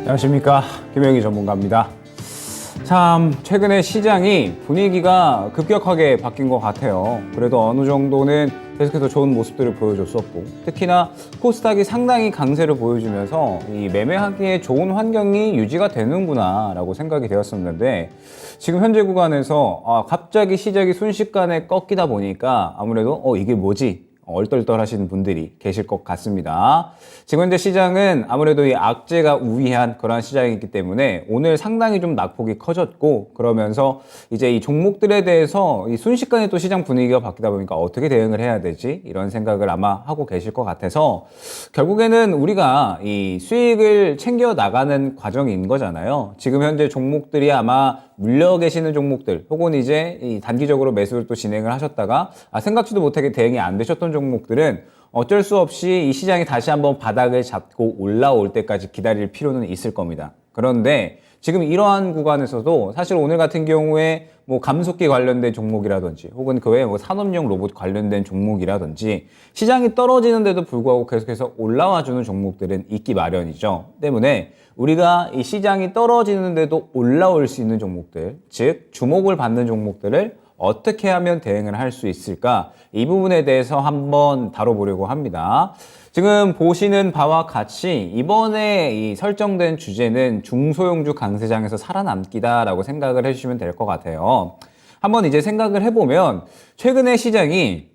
안녕하십니까, 김영희 전문가입니다. 참 최근에 시장이 분위기가 급격하게 바뀐 것 같아요. 그래도 어느 정도는 계속해서 좋은 모습들을 보여줬었고, 특히나 코스닥이 상당히 강세를 보여주면서 이 매매하기에 좋은 환경이 유지가 되는구나 라고 생각이 되었었는데, 지금 현재 구간에서 갑자기 시작이 순식간에 꺾이다 보니까 아무래도 이게 뭐지? 얼떨떨 하시는 분들이 계실 것 같습니다. 지금 현재 시장은 아무래도 이 악재가 우위한 그러한 시장이기 때문에 오늘 상당히 좀 낙폭이 커졌고, 그러면서 이제 이 종목들에 대해서 이 순식간에 또 시장 분위기가 바뀌다 보니까 어떻게 대응을 해야 되지? 이런 생각을 아마 하고 계실 것 같아서, 결국에는 우리가 이 수익을 챙겨 나가는 과정인 거잖아요. 지금 현재 종목들이 아마 물려 계시는 종목들, 혹은 이제 이 단기적으로 매수를 또 진행을 하셨다가 생각지도 못하게 대응이 안 되셨던 종목들은 어쩔 수 없이 이 시장이 다시 한번 바닥을 잡고 올라올 때까지 기다릴 필요는 있을 겁니다. 그런데 지금 이러한 구간에서도 사실 오늘 같은 경우에 뭐 감속기 관련된 종목이라든지, 혹은 그 외에 뭐 산업용 로봇 관련된 종목이라든지 시장이 떨어지는데도 불구하고 계속해서 올라와주는 종목들은 있기 마련이죠. 때문에 우리가 이 시장이 떨어지는데도 올라올 수 있는 종목들, 즉 주목을 받는 종목들을 어떻게 하면 대응을 할 수 있을까? 이 부분에 대해서 한번 다뤄보려고 합니다. 지금 보시는 바와 같이 이번에 이 설정된 주제는 중소형주 강세장에서 살아남기다라고 생각을 해주시면 될 것 같아요. 한번 이제 생각을 해보면 최근에 시장이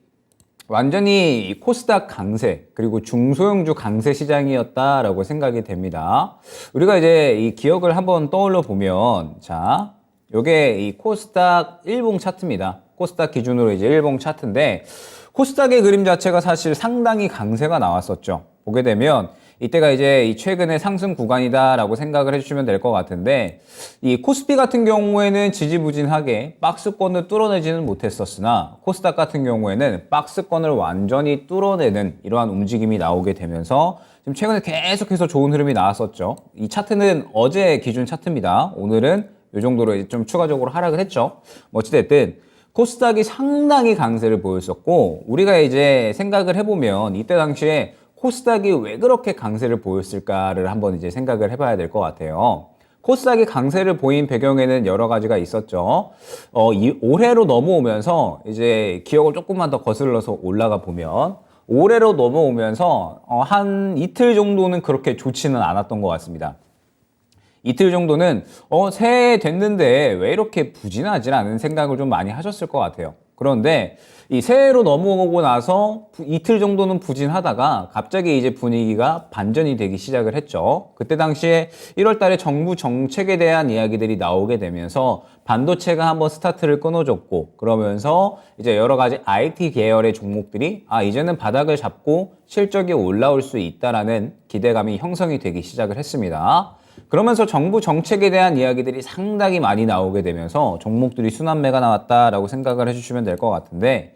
완전히 코스닥 강세, 그리고 중소형주 강세 시장이었다라고 생각이 됩니다. 우리가 이제 이 기억을 한번 떠올려 보면, 자, 요게 이 코스닥 일봉 차트입니다. 코스닥 기준으로 이제 일봉 차트인데, 코스닥의 그림 자체가 사실 상당히 강세가 나왔었죠. 보게 되면 이때가 이제 이 최근의 상승 구간이다라고 생각을 해주시면 될 것 같은데, 이 코스피 같은 경우에는 지지부진하게 박스권을 뚫어내지는 못했었으나, 코스닥 같은 경우에는 박스권을 완전히 뚫어내는 이러한 움직임이 나오게 되면서 지금 최근에 계속해서 좋은 흐름이 나왔었죠. 이 차트는 어제 기준 차트입니다. 오늘은 이 정도로 좀 추가적으로 하락을 했죠. 어찌됐든 코스닥이 상당히 강세를 보였었고, 우리가 이제 생각을 해보면 이때 당시에 코스닥이 왜 그렇게 강세를 보였을까를 한번 이제 생각을 해봐야 될 것 같아요. 코스닥이 강세를 보인 배경에는 여러 가지가 있었죠. 이 올해로 넘어오면서 이제 기억을 조금만 더 거슬러서 올라가 보면, 올해로 넘어오면서 한 이틀 정도는 그렇게 좋지는 않았던 것 같습니다. 이틀 정도는 새해 됐는데 왜 이렇게 부진하지 않은 생각을 좀 많이 하셨을 것 같아요. 그런데 이 새해로 넘어오고 나서 이틀 정도는 부진하다가 갑자기 이제 분위기가 반전이 되기 시작을 했죠. 그때 당시에 1월 달에 정부 정책에 대한 이야기들이 나오게 되면서 반도체가 한번 스타트를 끊어줬고, 그러면서 이제 여러 가지 IT 계열의 종목들이 이제는 바닥을 잡고 실적이 올라올 수 있다라는 기대감이 형성이 되기 시작을 했습니다. 그러면서 정부 정책에 대한 이야기들이 상당히 많이 나오게 되면서 종목들이 순환매가 나왔다라고 생각을 해주시면 될 것 같은데,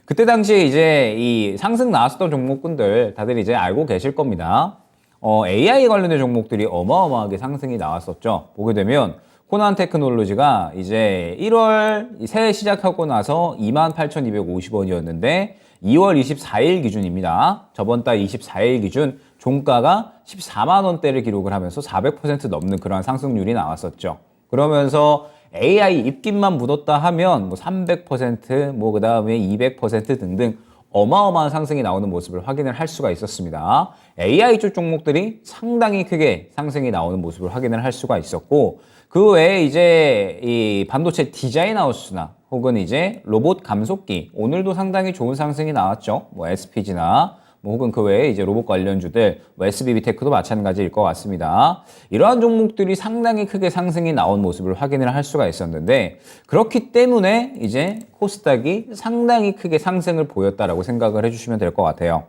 그때 당시에 이제 이 상승 나왔었던 종목군들 다들 이제 알고 계실 겁니다. AI 관련된 종목들이 어마어마하게 상승이 나왔었죠. 보게 되면 코난 테크놀로지가 이제 1월 새해 시작하고 나서 28,250원이었는데 2월 24일 기준입니다. 저번 달 24일 기준 종가가 14만 원대를 기록을 하면서 400% 넘는 그러한 상승률이 나왔었죠. 그러면서 AI 입김만 묻었다 하면 뭐 300%, 뭐 그 다음에 200% 등등 어마어마한 상승이 나오는 모습을 확인을 할 수가 있었습니다. AI 쪽 종목들이 상당히 크게 상승이 나오는 모습을 확인을 할 수가 있었고, 그 외에 이제 이 반도체 디자인하우스나 혹은 이제 로봇 감속기, 오늘도 상당히 좋은 상승이 나왔죠. 뭐 SPG나 뭐 혹은 그 외에 이제 로봇 관련주들, 뭐 SBB테크도 마찬가지일 것 같습니다. 이러한 종목들이 상당히 크게 상승이 나온 모습을 확인을 할 수가 있었는데, 그렇기 때문에 이제 코스닥이 상당히 크게 상승을 보였다라고 생각을 해주시면 될 것 같아요.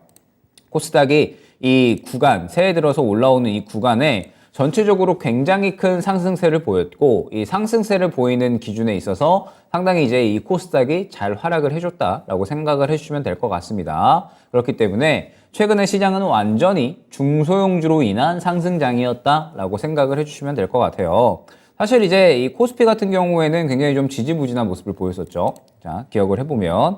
코스닥이 이 구간, 새해 들어서 올라오는 이 구간에 전체적으로 굉장히 큰 상승세를 보였고, 이 상승세를 보이는 기준에 있어서 상당히 이제 이 코스닥이 잘 활약을 해줬다라고 생각을 해주시면 될 것 같습니다. 그렇기 때문에 최근에 시장은 완전히 중소형주로 인한 상승장이었다라고 생각을 해주시면 될 것 같아요. 사실 이제 이 코스피 같은 경우에는 굉장히 좀 지지부진한 모습을 보였었죠. 자, 기억을 해보면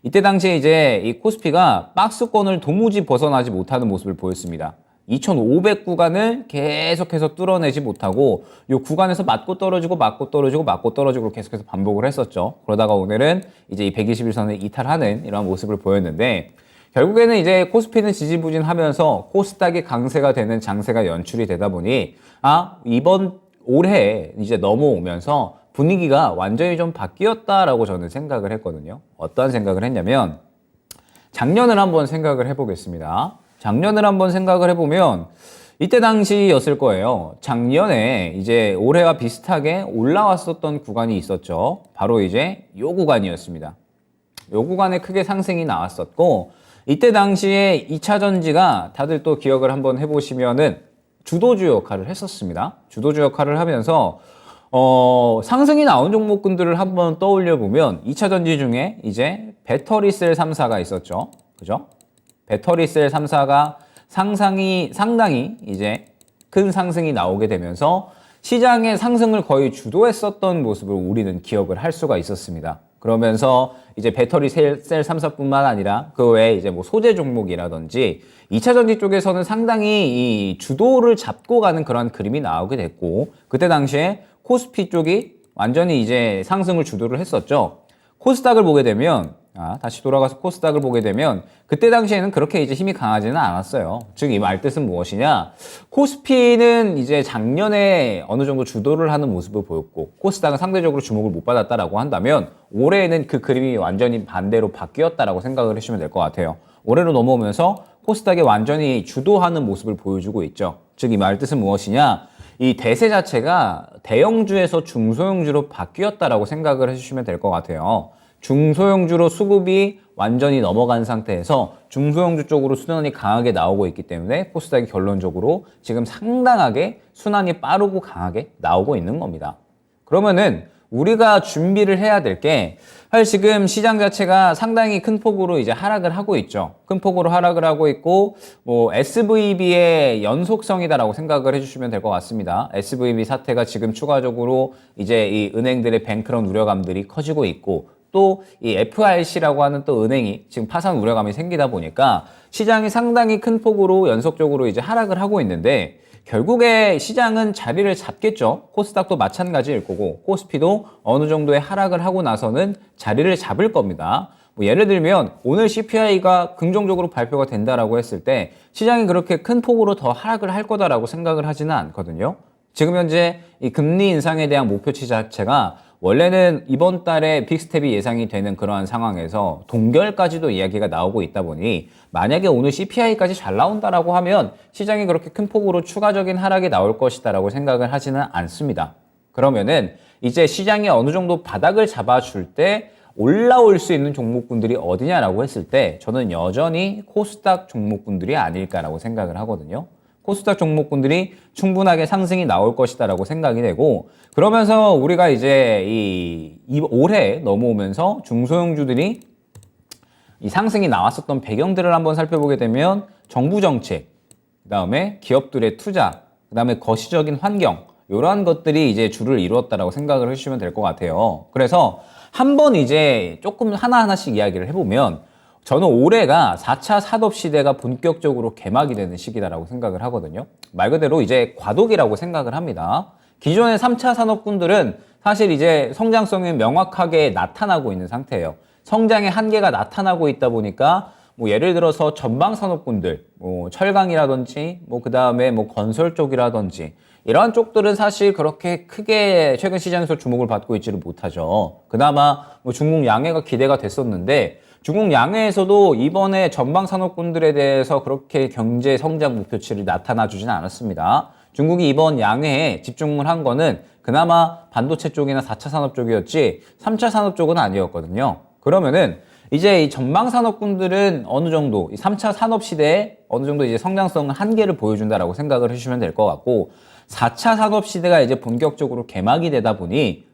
이때 당시에 이제 이 코스피가 박스권을 도무지 벗어나지 못하는 모습을 보였습니다. 2,500 구간을 계속해서 뚫어내지 못하고 이 구간에서 맞고 떨어지고 맞고 떨어지고 맞고 떨어지고 계속해서 반복을 했었죠. 그러다가 오늘은 이제 이 121선을 이탈하는 이런 모습을 보였는데 결국에는 이제 코스피는 지지부진하면서 코스닥이 강세가 되는 장세가 연출이 되다 보니 이번 올해 이제 넘어오면서 분위기가 완전히 좀 바뀌었다라고 저는 생각을 했거든요. 어떠한 생각을 했냐면 작년을 한번 생각을 해보겠습니다. 작년을 한번 생각을 해보면 이때 당시였을 거예요. 작년에 이제 올해와 비슷하게 올라왔었던 구간이 있었죠. 바로 이제 요 구간이었습니다. 요 구간에 크게 상승이 나왔었고 이때 당시에 2차 전지가 다들 또 기억을 한번 해보시면은 주도주 역할을 했었습니다. 주도주 역할을 하면서 상승이 나온 종목군들을 한번 떠올려 보면 2차 전지 중에 이제 배터리셀 3사가 있었죠. 그죠? 배터리셀 3사가 상당히 이제 큰 상승이 나오게 되면서 시장의 상승을 거의 주도했었던 모습을 우리는 기억을 할 수가 있었습니다. 그러면서 이제 배터리셀 3사뿐만 아니라 그 외에 이제 뭐 소재 종목이라든지 2차 전지 쪽에서는 상당히 이 주도를 잡고 가는 그런 그림이 나오게 됐고 그때 당시에 코스피 쪽이 완전히 이제 상승을 주도를 했었죠. 코스닥을 보게 되면 다시 돌아가서 코스닥을 보게 되면 그때 당시에는 그렇게 이제 힘이 강하지는 않았어요. 즉 이 말뜻은 무엇이냐? 코스피는 이제 작년에 어느 정도 주도를 하는 모습을 보였고 코스닥은 상대적으로 주목을 못 받았다라고 한다면 올해에는 그 그림이 완전히 반대로 바뀌었다라고 생각을 해주시면 될 것 같아요. 올해로 넘어오면서 코스닥이 완전히 주도하는 모습을 보여주고 있죠. 즉 이 말뜻은 무엇이냐? 이 대세 자체가 대형주에서 중소형주로 바뀌었다라고 생각을 해주시면 될 것 같아요. 중소형주로 수급이 완전히 넘어간 상태에서 중소형주 쪽으로 순환이 강하게 나오고 있기 때문에 코스닥이 결론적으로 지금 상당하게 순환이 빠르고 강하게 나오고 있는 겁니다. 그러면은 우리가 준비를 해야 될 게 사실 지금 시장 자체가 상당히 큰 폭으로 이제 하락을 하고 있죠. 큰 폭으로 하락을 하고 있고 뭐 SVB의 연속성이다라고 생각을 해주시면 될 것 같습니다. SVB 사태가 지금 추가적으로 이제 이 은행들의 뱅크런 우려감들이 커지고 있고 또 이 FRC라고 하는 또 은행이 지금 파산 우려감이 생기다 보니까 시장이 상당히 큰 폭으로 연속적으로 이제 하락을 하고 있는데 결국에 시장은 자리를 잡겠죠. 코스닥도 마찬가지일 거고 코스피도 어느 정도의 하락을 하고 나서는 자리를 잡을 겁니다. 뭐 예를 들면 오늘 CPI가 긍정적으로 발표가 된다라고 했을 때 시장이 그렇게 큰 폭으로 더 하락을 할 거다라고 생각을 하지는 않거든요. 지금 현재 이 금리 인상에 대한 목표치 자체가 원래는 이번 달에 빅스텝이 예상이 되는 그러한 상황에서 동결까지도 이야기가 나오고 있다 보니 만약에 오늘 CPI까지 잘 나온다라고 하면 시장이 그렇게 큰 폭으로 추가적인 하락이 나올 것이다라고 생각을 하지는 않습니다. 그러면은 이제 시장이 어느 정도 바닥을 잡아줄 때 올라올 수 있는 종목군들이 어디냐라고 했을 때 저는 여전히 코스닥 종목군들이 아닐까라고 생각을 하거든요. 코스닥 종목군들이 충분하게 상승이 나올 것이다라고 생각이 되고 그러면서 우리가 이제 이 올해 넘어오면서 중소형주들이 이 상승이 나왔었던 배경들을 한번 살펴보게 되면 정부 정책, 그다음에 기업들의 투자, 그다음에 거시적인 환경 이러한 것들이 이제 주를 이루었다라고 생각을 해주시면 될 것 같아요. 그래서 한번 이제 조금 하나하나씩 이야기를 해보면 저는 올해가 4차 산업시대가 본격적으로 개막이 되는 시기다라고 생각을 하거든요. 말 그대로 이제 과도기라고 생각을 합니다. 기존의 3차 산업군들은 사실 이제 성장성이 명확하게 나타나고 있는 상태예요. 성장의 한계가 나타나고 있다 보니까 뭐 예를 들어서 전방 산업군들, 뭐 철강이라든지 뭐 그다음에 뭐 건설 쪽이라든지 이러한 쪽들은 사실 그렇게 크게 최근 시장에서 주목을 받고 있지를 못하죠. 그나마 뭐 중국 양해가 기대가 됐었는데 중국 양해에서도 이번에 전방 산업군들에 대해서 그렇게 경제 성장 목표치를 나타나 주지는 않았습니다. 중국이 이번 양해에 집중을 한 거는 그나마 반도체 쪽이나 4차 산업 쪽이었지 3차 산업 쪽은 아니었거든요. 그러면은 이제 이 전방 산업군들은 어느 정도 이 3차 산업 시대에 어느 정도 이제 성장성 한계를 보여준다라고 생각을 해주시면 될 것 같고 4차 산업 시대가 이제 본격적으로 개막이 되다 보니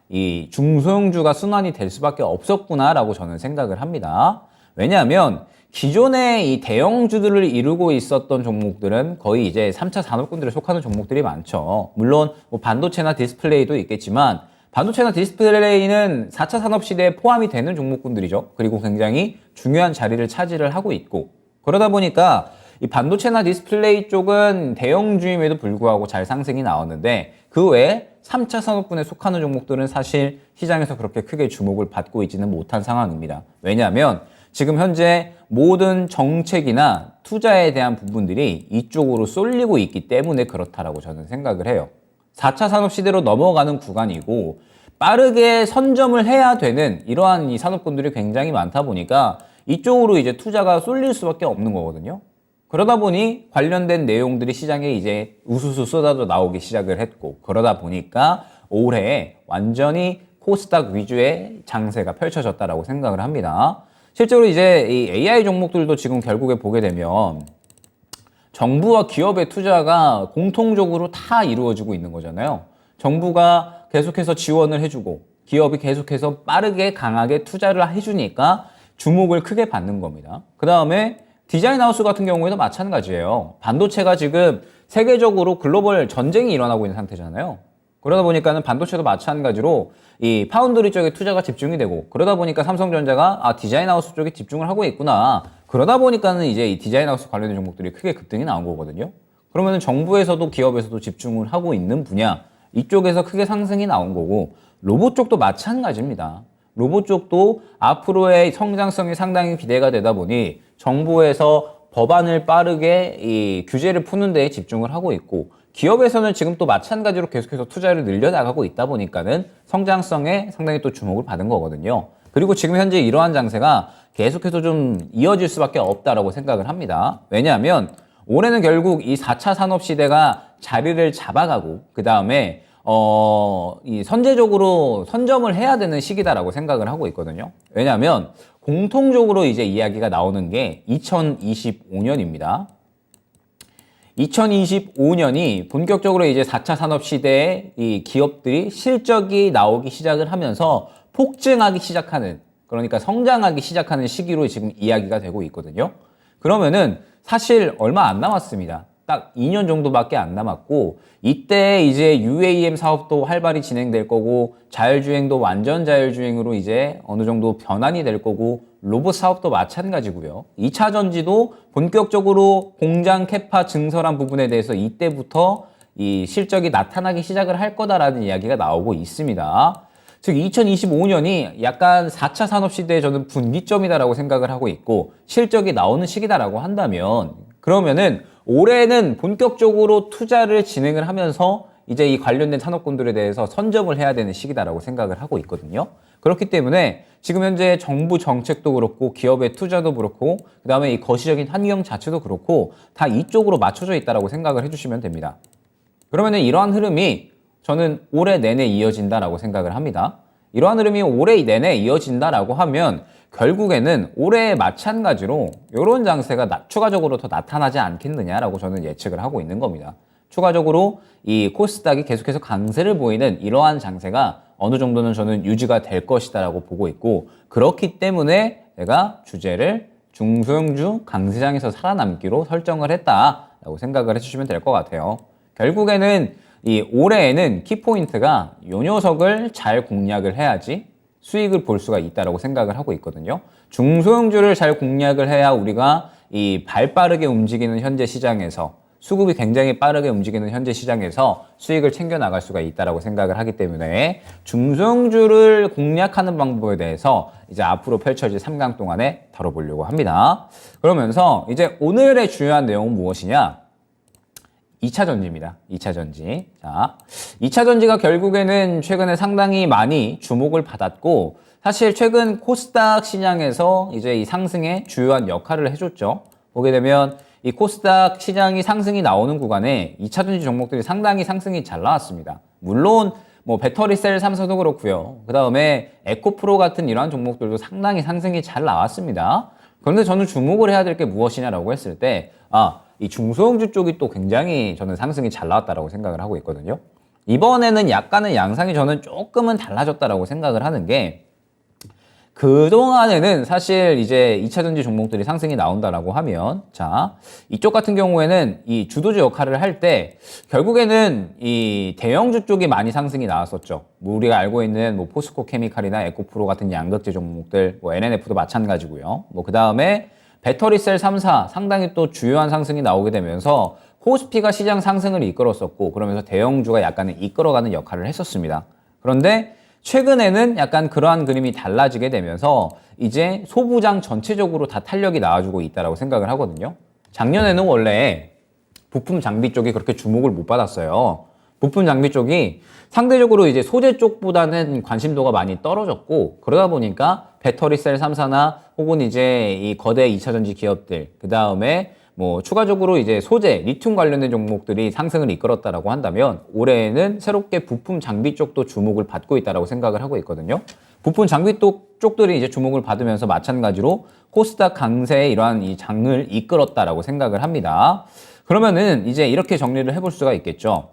이 중소형주가 순환이 될 수밖에 없었구나라고 저는 생각을 합니다. 왜냐하면 기존의 이 대형주들을 이루고 있었던 종목들은 거의 이제 3차 산업군들에 속하는 종목들이 많죠. 물론 뭐 반도체나 디스플레이도 있겠지만 반도체나 디스플레이는 4차 산업시대에 포함이 되는 종목군들이죠. 그리고 굉장히 중요한 자리를 차지를 하고 있고 그러다 보니까 이 반도체나 디스플레이 쪽은 대형주임에도 불구하고 잘 상승이 나왔는데 그 외에 3차 산업군에 속하는 종목들은 사실 시장에서 그렇게 크게 주목을 받고 있지는 못한 상황입니다. 왜냐하면 지금 현재 모든 정책이나 투자에 대한 부분들이 이쪽으로 쏠리고 있기 때문에 그렇다라고 저는 생각을 해요. 4차 산업 시대로 넘어가는 구간이고 빠르게 선점을 해야 되는 이러한 이 산업군들이 굉장히 많다 보니까 이쪽으로 이제 투자가 쏠릴 수밖에 없는 거거든요. 그러다 보니 관련된 내용들이 시장에 이제 우수수 쏟아져 나오기 시작을 했고 그러다 보니까 올해 완전히 코스닥 위주의 장세가 펼쳐졌다라고 생각을 합니다. 실제로 이제 이 AI 종목들도 지금 결국에 보게 되면 정부와 기업의 투자가 공통적으로 다 이루어지고 있는 거잖아요. 정부가 계속해서 지원을 해주고 기업이 계속해서 빠르게 강하게 투자를 해주니까 주목을 크게 받는 겁니다. 그 다음에 디자인하우스 같은 경우에도 마찬가지예요. 반도체가 지금 세계적으로 글로벌 전쟁이 일어나고 있는 상태잖아요. 그러다 보니까는 반도체도 마찬가지로 이 파운드리 쪽에 투자가 집중이 되고 그러다 보니까 삼성전자가 디자인하우스 쪽에 집중을 하고 있구나. 그러다 보니까는 이제 이 디자인하우스 관련된 종목들이 크게 급등이 나온 거거든요. 그러면은 정부에서도 기업에서도 집중을 하고 있는 분야 이쪽에서 크게 상승이 나온 거고 로봇 쪽도 마찬가지입니다. 로봇 쪽도 앞으로의 성장성이 상당히 기대가 되다 보니 정부에서 법안을 빠르게 이 규제를 푸는 데에 집중을 하고 있고 기업에서는 지금 또 마찬가지로 계속해서 투자를 늘려나가고 있다 보니까는 성장성에 상당히 또 주목을 받은 거거든요. 그리고 지금 현재 이러한 장세가 계속해서 좀 이어질 수밖에 없다라고 생각을 합니다. 왜냐하면 올해는 결국 이 4차 산업 시대가 자리를 잡아가고 그 다음에 이 선제적으로 선점을 해야 되는 시기다라고 생각을 하고 있거든요. 왜냐하면 공통적으로 이제 이야기가 나오는 게 2025년입니다. 2025년이 본격적으로 이제 4차 산업 시대에 이 기업들이 실적이 나오기 시작을 하면서 폭증하기 시작하는, 그러니까 성장하기 시작하는 시기로 지금 이야기가 되고 있거든요. 그러면은 사실 얼마 안 남았습니다. 딱 2년 정도밖에 안 남았고 이때 이제 UAM 사업도 활발히 진행될 거고 자율주행도 완전 자율주행으로 이제 어느 정도 변환이 될 거고 로봇 사업도 마찬가지고요. 2차 전지도 본격적으로 공장 캐파 증설한 부분에 대해서 이때부터 이 실적이 나타나기 시작을 할 거다라는 이야기가 나오고 있습니다. 즉 2025년이 약간 4차 산업시대의 저는 분기점이다라고 생각을 하고 있고 실적이 나오는 시기다라고 한다면 그러면은 올해는 본격적으로 투자를 진행을 하면서 이제 이 관련된 산업군들에 대해서 선점을 해야 되는 시기다라고 생각을 하고 있거든요. 그렇기 때문에 지금 현재 정부 정책도 그렇고 기업의 투자도 그렇고 그 다음에 이 거시적인 환경 자체도 그렇고 다 이쪽으로 맞춰져 있다라고 생각을 해주시면 됩니다. 그러면은 이러한 흐름이 저는 올해 내내 이어진다라고 생각을 합니다. 이러한 흐름이 올해 내내 이어진다라고 하면 결국에는 올해 마찬가지로 이런 장세가 추가적으로 더 나타나지 않겠느냐라고 저는 예측을 하고 있는 겁니다. 추가적으로 이 코스닥이 계속해서 강세를 보이는 이러한 장세가 어느 정도는 저는 유지가 될 것이다라고 보고 있고 그렇기 때문에 제가 주제를 중소형주 강세장에서 살아남기로 설정을 했다라고 생각을 해주시면 될 것 같아요. 결국에는 이 올해에는 키포인트가 요 녀석을 잘 공략을 해야지 수익을 볼 수가 있다고 생각을 하고 있거든요. 중소형주를 잘 공략을 해야 우리가 이 발빠르게 움직이는 현재 시장에서 수급이 굉장히 빠르게 움직이는 현재 시장에서 수익을 챙겨 나갈 수가 있다고 생각을 하기 때문에 중소형주를 공략하는 방법에 대해서 이제 앞으로 펼쳐질 3강 동안에 다뤄보려고 합니다. 그러면서 이제 오늘의 중요한 내용은 무엇이냐? 2차 전지입니다. 2차 전지. 자, 2차 전지가 결국에는 최근에 상당히 많이 주목을 받았고 사실 최근 코스닥 시장에서 이제 이 상승에 주요한 역할을 해줬죠. 보게 되면 이 코스닥 시장이 상승이 나오는 구간에 2차 전지 종목들이 상당히 상승이 잘 나왔습니다. 물론 뭐 배터리셀 3사도 그렇고요. 그 다음에 에코프로 같은 이러한 종목들도 상당히 상승이 잘 나왔습니다. 그런데 저는 주목을 해야 될 게 무엇이냐라고 했을 때 이 중소형주 쪽이 또 굉장히 저는 상승이 잘 나왔다라고 생각을 하고 있거든요. 이번에는 약간의 양상이 저는 조금은 달라졌다라고 생각을 하는 게 그동안에는 사실 이제 2차 전지 종목들이 상승이 나온다라고 하면 자, 이쪽 같은 경우에는 이 주도주 역할을 할 때 결국에는 이 대형주 쪽이 많이 상승이 나왔었죠. 뭐 우리가 알고 있는 뭐 포스코 케미칼이나 에코프로 같은 양극재 종목들, 뭐 NNF도 마찬가지고요. 뭐 그 다음에 배터리셀 3사 상당히 또 주요한 상승이 나오게 되면서 코스피가 시장 상승을 이끌었었고 그러면서 대형주가 약간은 이끌어가는 역할을 했었습니다. 그런데 최근에는 약간 그러한 그림이 달라지게 되면서 이제 소부장 전체적으로 다 탄력이 나와주고 있다고 생각을 하거든요. 작년에는 원래 부품 장비 쪽이 그렇게 주목을 못 받았어요. 부품 장비 쪽이 상대적으로 이제 소재 쪽보다는 관심도가 많이 떨어졌고 그러다 보니까 배터리셀 3사나 혹은 이제 이 거대 2차전지 기업들 그 다음에 뭐 추가적으로 이제 소재, 리튬 관련된 종목들이 상승을 이끌었다라고 한다면 올해에는 새롭게 부품 장비 쪽도 주목을 받고 있다라고 생각을 하고 있거든요. 부품 장비 쪽들이 이제 주목을 받으면서 마찬가지로 코스닥 강세의 이러한 이 장을 이끌었다라고 생각을 합니다. 그러면은 이제 이렇게 정리를 해볼 수가 있겠죠.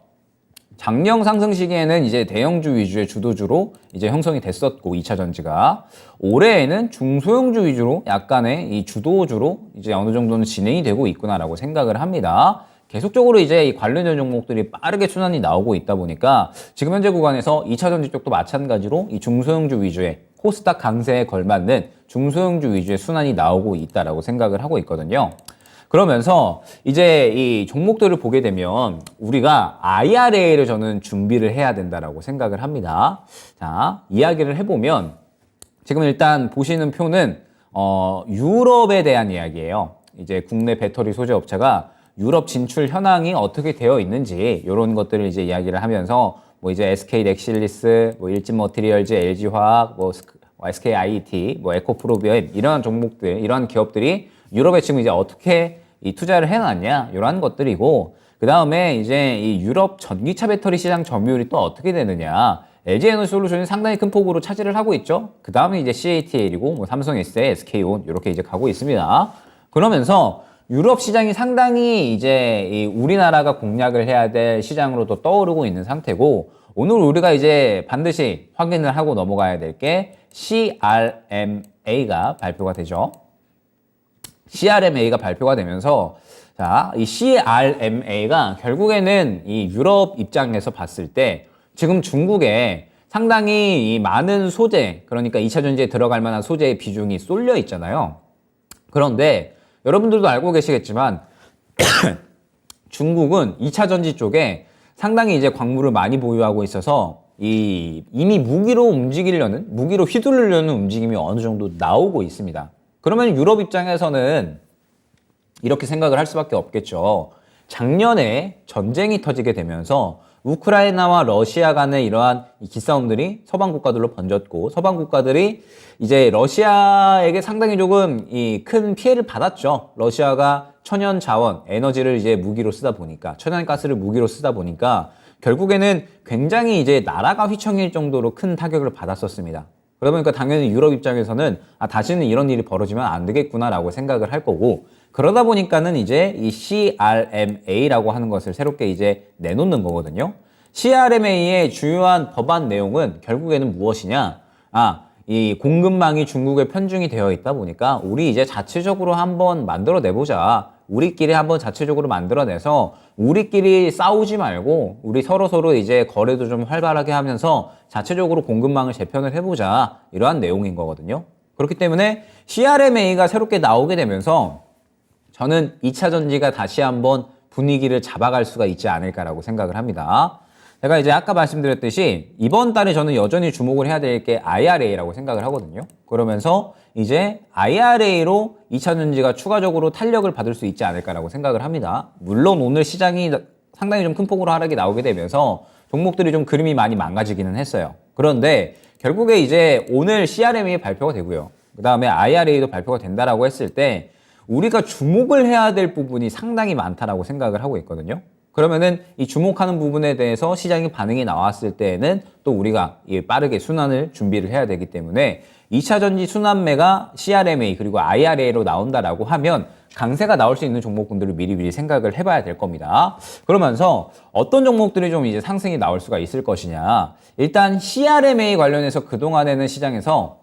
작년 상승 시기에는 이제 대형주 위주의 주도주로 이제 형성이 됐었고 2차 전지가 올해에는 중소형주 위주로 약간의 이 주도주로 이제 어느 정도는 진행이 되고 있구나라고 생각을 합니다. 계속적으로 이제 이 관련된 종목들이 빠르게 순환이 나오고 있다 보니까 지금 현재 구간에서 2차 전지 쪽도 마찬가지로 이 중소형주 위주의 코스닥 강세에 걸맞는 중소형주 위주의 순환이 나오고 있다라고 생각을 하고 있거든요. 그러면서 이제 이 종목들을 보게 되면 우리가 IRA를 저는 준비를 해야 된다라고 생각을 합니다. 자, 이야기를 해보면 지금 일단 보시는 표는 유럽에 대한 이야기예요. 이제 국내 배터리 소재 업체가 유럽 진출 현황이 어떻게 되어 있는지 이런 것들을 이제 이야기를 하면서 뭐 이제 SK 넥실리스, 뭐 일진 머티리얼즈, LG 화학, 뭐 SK IET, 뭐 에코프로비엠 이러한 종목들, 이러한 기업들이 유럽에 지금 이제 어떻게 이 투자를 해놨냐 이러한 것들이고 그 다음에 이제 이 유럽 전기차 배터리 시장 점유율이 또 어떻게 되느냐 LG에너지솔루션이 상당히 큰 폭으로 차지를 하고 있죠. 그 다음에 이제 CATL이고 뭐 삼성 SK, SK온 이렇게 이제 가고 있습니다. 그러면서 유럽 시장이 상당히 이제 이 우리나라가 공략을 해야 될 시장으로 또 떠오르고 있는 상태고 오늘 우리가 이제 반드시 확인을 하고 넘어가야 될 게 CRMA가 발표가 되죠. CRMA가 발표가 되면서 자, 이 CRMA가 결국에는 이 유럽 입장에서 봤을 때 지금 중국에 상당히 이 많은 소재, 그러니까 2차 전지에 들어갈 만한 소재의 비중이 쏠려 있잖아요. 그런데 여러분들도 알고 계시겠지만 중국은 2차 전지 쪽에 상당히 이제 광물을 많이 보유하고 있어서 이미 무기로 휘두르려는 움직임이 어느 정도 나오고 있습니다. 그러면 유럽 입장에서는 이렇게 생각을 할 수밖에 없겠죠. 작년에 전쟁이 터지게 되면서 우크라이나와 러시아 간의 이러한 기싸움들이 서방 국가들로 번졌고 서방 국가들이 이제 러시아에게 상당히 조금 큰 피해를 받았죠. 러시아가 천연 자원, 에너지를 이제 무기로 쓰다 보니까 천연가스를 무기로 쓰다 보니까 결국에는 굉장히 이제 나라가 휘청일 정도로 큰 타격을 받았었습니다. 그러다 보니까 당연히 유럽 입장에서는 다시는 이런 일이 벌어지면 안 되겠구나라고 생각을 할 거고 그러다 보니까는 이제 이 CRMA라고 하는 것을 새롭게 이제 내놓는 거거든요. CRMA의 주요한 법안 내용은 결국에는 무엇이냐? 이 공급망이 중국에 편중이 되어 있다 보니까 우리 이제 자체적으로 한번 만들어내보자. 우리끼리 한번 자체적으로 만들어내서 우리끼리 싸우지 말고 우리 서로 이제 거래도 좀 활발하게 하면서 자체적으로 공급망을 재편을 해보자. 이러한 내용인 거거든요. 그렇기 때문에 CRMA가 새롭게 나오게 되면서 저는 2차 전지가 다시 한번 분위기를 잡아갈 수가 있지 않을까라고 생각을 합니다. 제가 이제 아까 말씀드렸듯이 이번 달에 저는 여전히 주목을 해야 될 게 IRA라고 생각을 하거든요. 그러면서 이제 IRA로 2차 전지가 추가적으로 탄력을 받을 수 있지 않을까라고 생각을 합니다. 물론 오늘 시장이 상당히 좀 큰 폭으로 하락이 나오게 되면서 종목들이 좀 그림이 많이 망가지기는 했어요. 그런데 결국에 이제 오늘 CRMA 발표가 되고요. 그 다음에 IRA도 발표가 된다라고 했을 때 우리가 주목을 해야 될 부분이 상당히 많다라고 생각을 하고 있거든요. 그러면은 이 주목하는 부분에 대해서 시장의 반응이 나왔을 때에는 또 우리가 빠르게 순환을 준비를 해야 되기 때문에 2차 전지 순환매가 CRMA 그리고 IRA로 나온다라고 하면 강세가 나올 수 있는 종목군들을 미리 생각을 해봐야 될 겁니다. 그러면서 어떤 종목들이 좀 이제 상승이 나올 수가 있을 것이냐. 일단 CRMA 관련해서 그동안에는 시장에서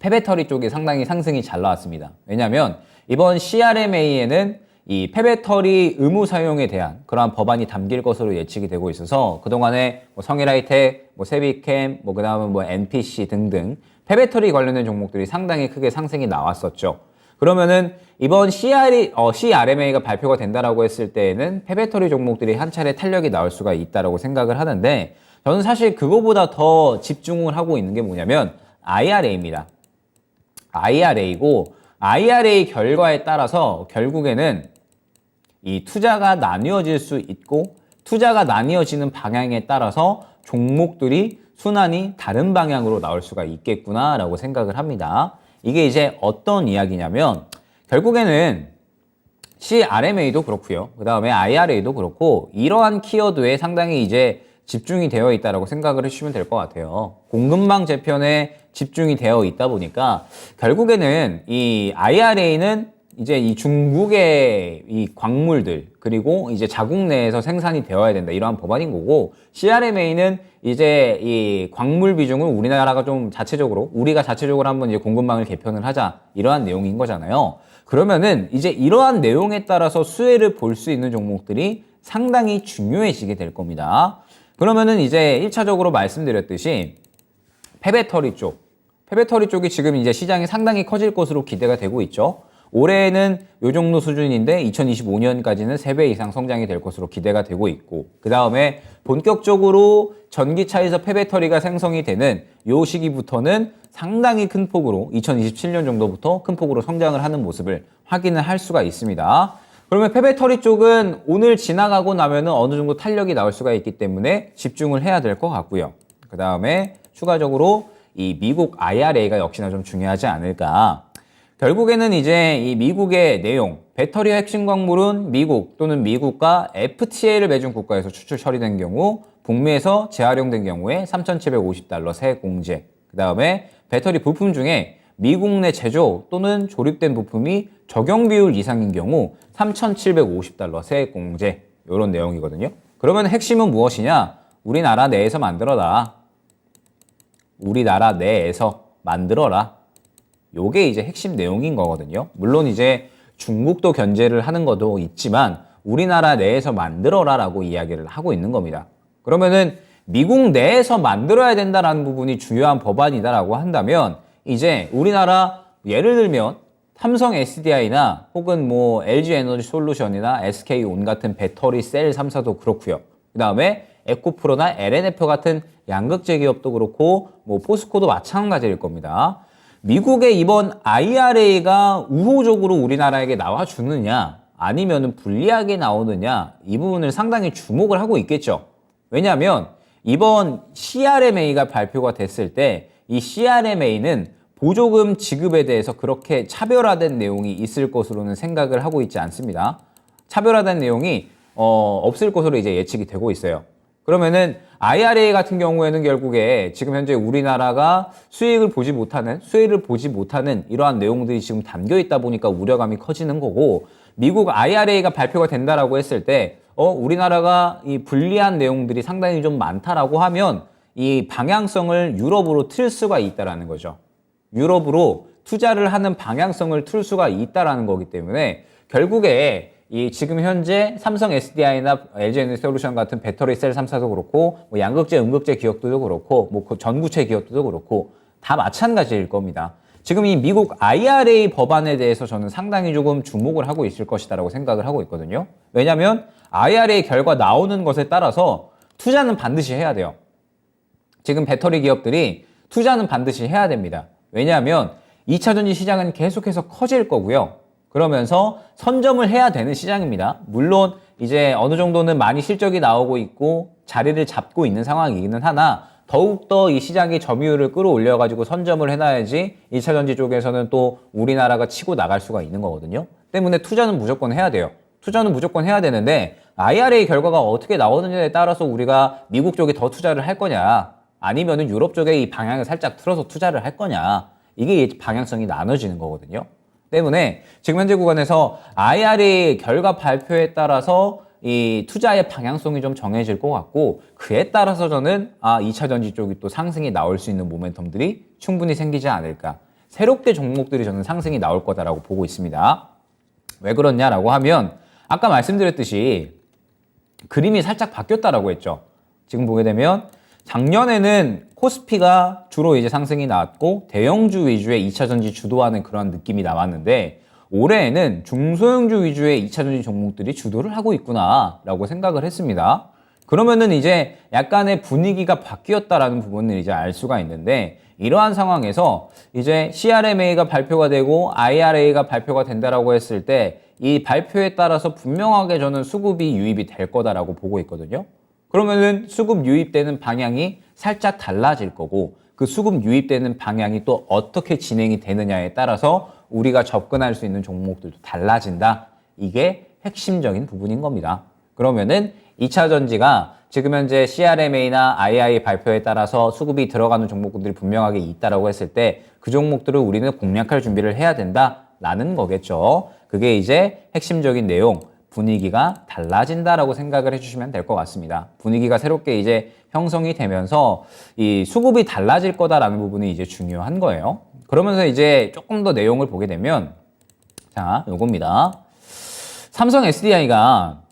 폐배터리 쪽이 상당히 상승이 잘 나왔습니다. 왜냐하면 이번 CRMA에는 이 폐배터리 의무 사용에 대한 그러한 법안이 담길 것으로 예측이 되고 있어서 그동안에 뭐 성일하이텍, 뭐 세비캠, 그다음에 NPC 등등 폐배터리 관련된 종목들이 상당히 크게 상승이 나왔었죠. 그러면은 이번 CRMA가 발표가 된다라고 했을 때에는 폐배터리 종목들이 한 차례 탄력이 나올 수가 있다라고 생각을 하는데 저는 사실 그거보다 더 집중을 하고 있는 게 뭐냐면 IRA입니다. IRA고 IRA 결과에 따라서 결국에는 이 투자가 나뉘어질 수 있고 투자가 나뉘어지는 방향에 따라서 종목들이 순환이 다른 방향으로 나올 수가 있겠구나라고 생각을 합니다. 이게 이제 어떤 이야기냐면 결국에는 CRMA도 그렇고요. 그 다음에 IRA도 그렇고 이러한 키워드에 상당히 이제 집중이 되어 있다라고 생각을 해주시면 될 것 같아요. 공급망 재편에 집중이 되어 있다 보니까 결국에는 이 IRA는 이제 이 중국의 이 광물들 그리고 이제 자국 내에서 생산이 되어야 된다 이러한 법안인 거고 CRMA는 이제 이 광물 비중을 우리나라가 좀 자체적으로 우리가 자체적으로 한번 이제 공급망을 개편을 하자 이러한 내용인 거잖아요. 그러면은 이제 이러한 내용에 따라서 수혜를 볼 수 있는 종목들이 상당히 중요해지게 될 겁니다. 그러면은 이제 1차적으로 말씀드렸듯이 폐배터리 쪽이 지금 이제 시장이 상당히 커질 것으로 기대가 되고 있죠. 올해는 요 정도 수준인데 2025년까지는 3배 이상 성장이 될 것으로 기대가 되고 있고 그 다음에 본격적으로 전기차에서 폐배터리가 생성이 되는 요 시기부터는 상당히 큰 폭으로 2027년 정도부터 큰 폭으로 성장을 하는 모습을 확인을 할 수가 있습니다. 그러면 폐배터리 쪽은 오늘 지나가고 나면은 어느 정도 탄력이 나올 수가 있기 때문에 집중을 해야 될 것 같고요. 그 다음에 추가적으로 이 미국 IRA가 역시나 좀 중요하지 않을까. 결국에는 이제 이 미국의 내용, 배터리 핵심 광물은 미국 또는 미국과 FTA를 맺은 국가에서 추출 처리된 경우 북미에서 재활용된 경우에 $3,750 세액 공제. 그 다음에 배터리 부품 중에 미국 내 제조 또는 조립된 부품이 적용 비율 이상인 경우 $3,750 세액 공제. 이런 내용이거든요. 그러면 핵심은 무엇이냐? 우리나라 내에서 만들어라. 우리나라 내에서 만들어라. 요게 이제 핵심 내용인 거거든요. 물론 이제 중국도 견제를 하는 것도 있지만 우리나라 내에서 만들어라라고 이야기를 하고 있는 겁니다. 그러면은 미국 내에서 만들어야 된다라는 부분이 중요한 법안이다라고 한다면 이제 우리나라 예를 들면 삼성 SDI나 혹은 뭐 LG 에너지 솔루션이나 SK온 같은 배터리 셀 3사도 그렇고요. 그 다음에 에코프로나 LNF 같은 양극재 기업도 그렇고 뭐 포스코도 마찬가지일 겁니다. 미국의 이번 IRA가 우호적으로 우리나라에게 나와주느냐 아니면 불리하게 나오느냐 이 부분을 상당히 주목을 하고 있겠죠. 왜냐하면 이번 CRMA가 발표가 됐을 때 이 CRMA는 보조금 지급에 대해서 그렇게 차별화된 내용이 있을 것으로는 생각을 하고 있지 않습니다. 차별화된 내용이 없을 것으로 이제 예측이 되고 있어요. 그러면은 IRA 같은 경우에는 결국에 지금 현재 우리나라가 수혜를 보지 못하는 이러한 내용들이 지금 담겨 있다 보니까 우려감이 커지는 거고 미국 IRA가 발표가 된다라고 했을 때 우리나라가 이 불리한 내용들이 상당히 좀 많다라고 하면 이 방향성을 유럽으로 틀 수가 있다라는 거죠. 유럽으로 투자를 하는 방향성을 틀 수가 있다라는 거기 때문에 결국에 이 지금 현재 삼성 SDI나 LG 에너지 솔루션 같은 배터리 셀 3사도 그렇고 뭐 양극재, 음극재 기업들도 그렇고 뭐 전구체 기업들도 그렇고 다 마찬가지일 겁니다. 지금 이 미국 IRA 법안에 대해서 저는 상당히 조금 주목을 하고 있을 것이다라고 생각을 하고 있거든요. 왜냐하면 IRA 결과 나오는 것에 따라서 투자는 반드시 해야 돼요. 지금 배터리 기업들이 투자는 반드시 해야 됩니다. 왜냐하면 2차 전지 시장은 계속해서 커질 거고요. 그러면서 선점을 해야 되는 시장입니다. 물론 이제 어느 정도는 많이 실적이 나오고 있고 자리를 잡고 있는 상황이기는 하나 더욱더 이 시장의 점유율을 끌어올려가지고 선점을 해놔야지 2차 전지 쪽에서는 또 우리나라가 치고 나갈 수가 있는 거거든요. 때문에 투자는 무조건 해야 돼요. 투자는 무조건 해야 되는데 IRA 결과가 어떻게 나오느냐에 따라서 우리가 미국 쪽에 더 투자를 할 거냐 아니면은 유럽 쪽에 이 방향을 살짝 틀어서 투자를 할 거냐 이게 방향성이 나눠지는 거거든요. 때문에 지금 현재 구간에서 IRA 결과 발표에 따라서 이 투자의 방향성이 좀 정해질 것 같고 그에 따라서 저는 2차 전지 쪽이 또 상승이 나올 수 있는 모멘텀들이 충분히 생기지 않을까. 새롭게 종목들이 저는 상승이 나올 거다라고 보고 있습니다. 왜 그렇냐라고 하면 아까 말씀드렸듯이 그림이 살짝 바뀌었다라고 했죠. 지금 보게 되면 작년에는 코스피가 주로 이제 상승이 나왔고 대형주 위주의 2차 전지 주도하는 그런 느낌이 나왔는데 올해에는 중소형주 위주의 2차전지 종목들이 주도를 하고 있구나라고 생각을 했습니다. 그러면은 이제 약간의 분위기가 바뀌었다라는 부분을 이제 알 수가 있는데, 이러한 상황에서 이제 CRMA가 발표가 되고 IRA가 발표가 된다라고 했을 때 이 발표에 따라서 분명하게 저는 수급이 유입이 될 거다라고 보고 있거든요. 그러면은 수급 유입되는 방향이 살짝 달라질 거고, 그 수급 유입되는 방향이 또 어떻게 진행이 되느냐에 따라서 우리가 접근할 수 있는 종목들도 달라진다. 이게 핵심적인 부분인 겁니다. 그러면은 2차 전지가 지금 현재 CRMA나 II 발표에 따라서 수급이 들어가는 종목들이 분명하게 있다라고 했을 때 그 종목들을 우리는 공략할 준비를 해야 된다라는 거겠죠. 그게 이제 핵심적인 내용, 분위기가 달라진다라고 생각을 해주시면 될 것 같습니다. 분위기가 새롭게 이제 형성이 되면서 이 수급이 달라질 거다라는 부분이 이제 중요한 거예요. 그러면서 이제 조금 더 내용을 보게 되면, 자, 요겁니다. 삼성 SDI가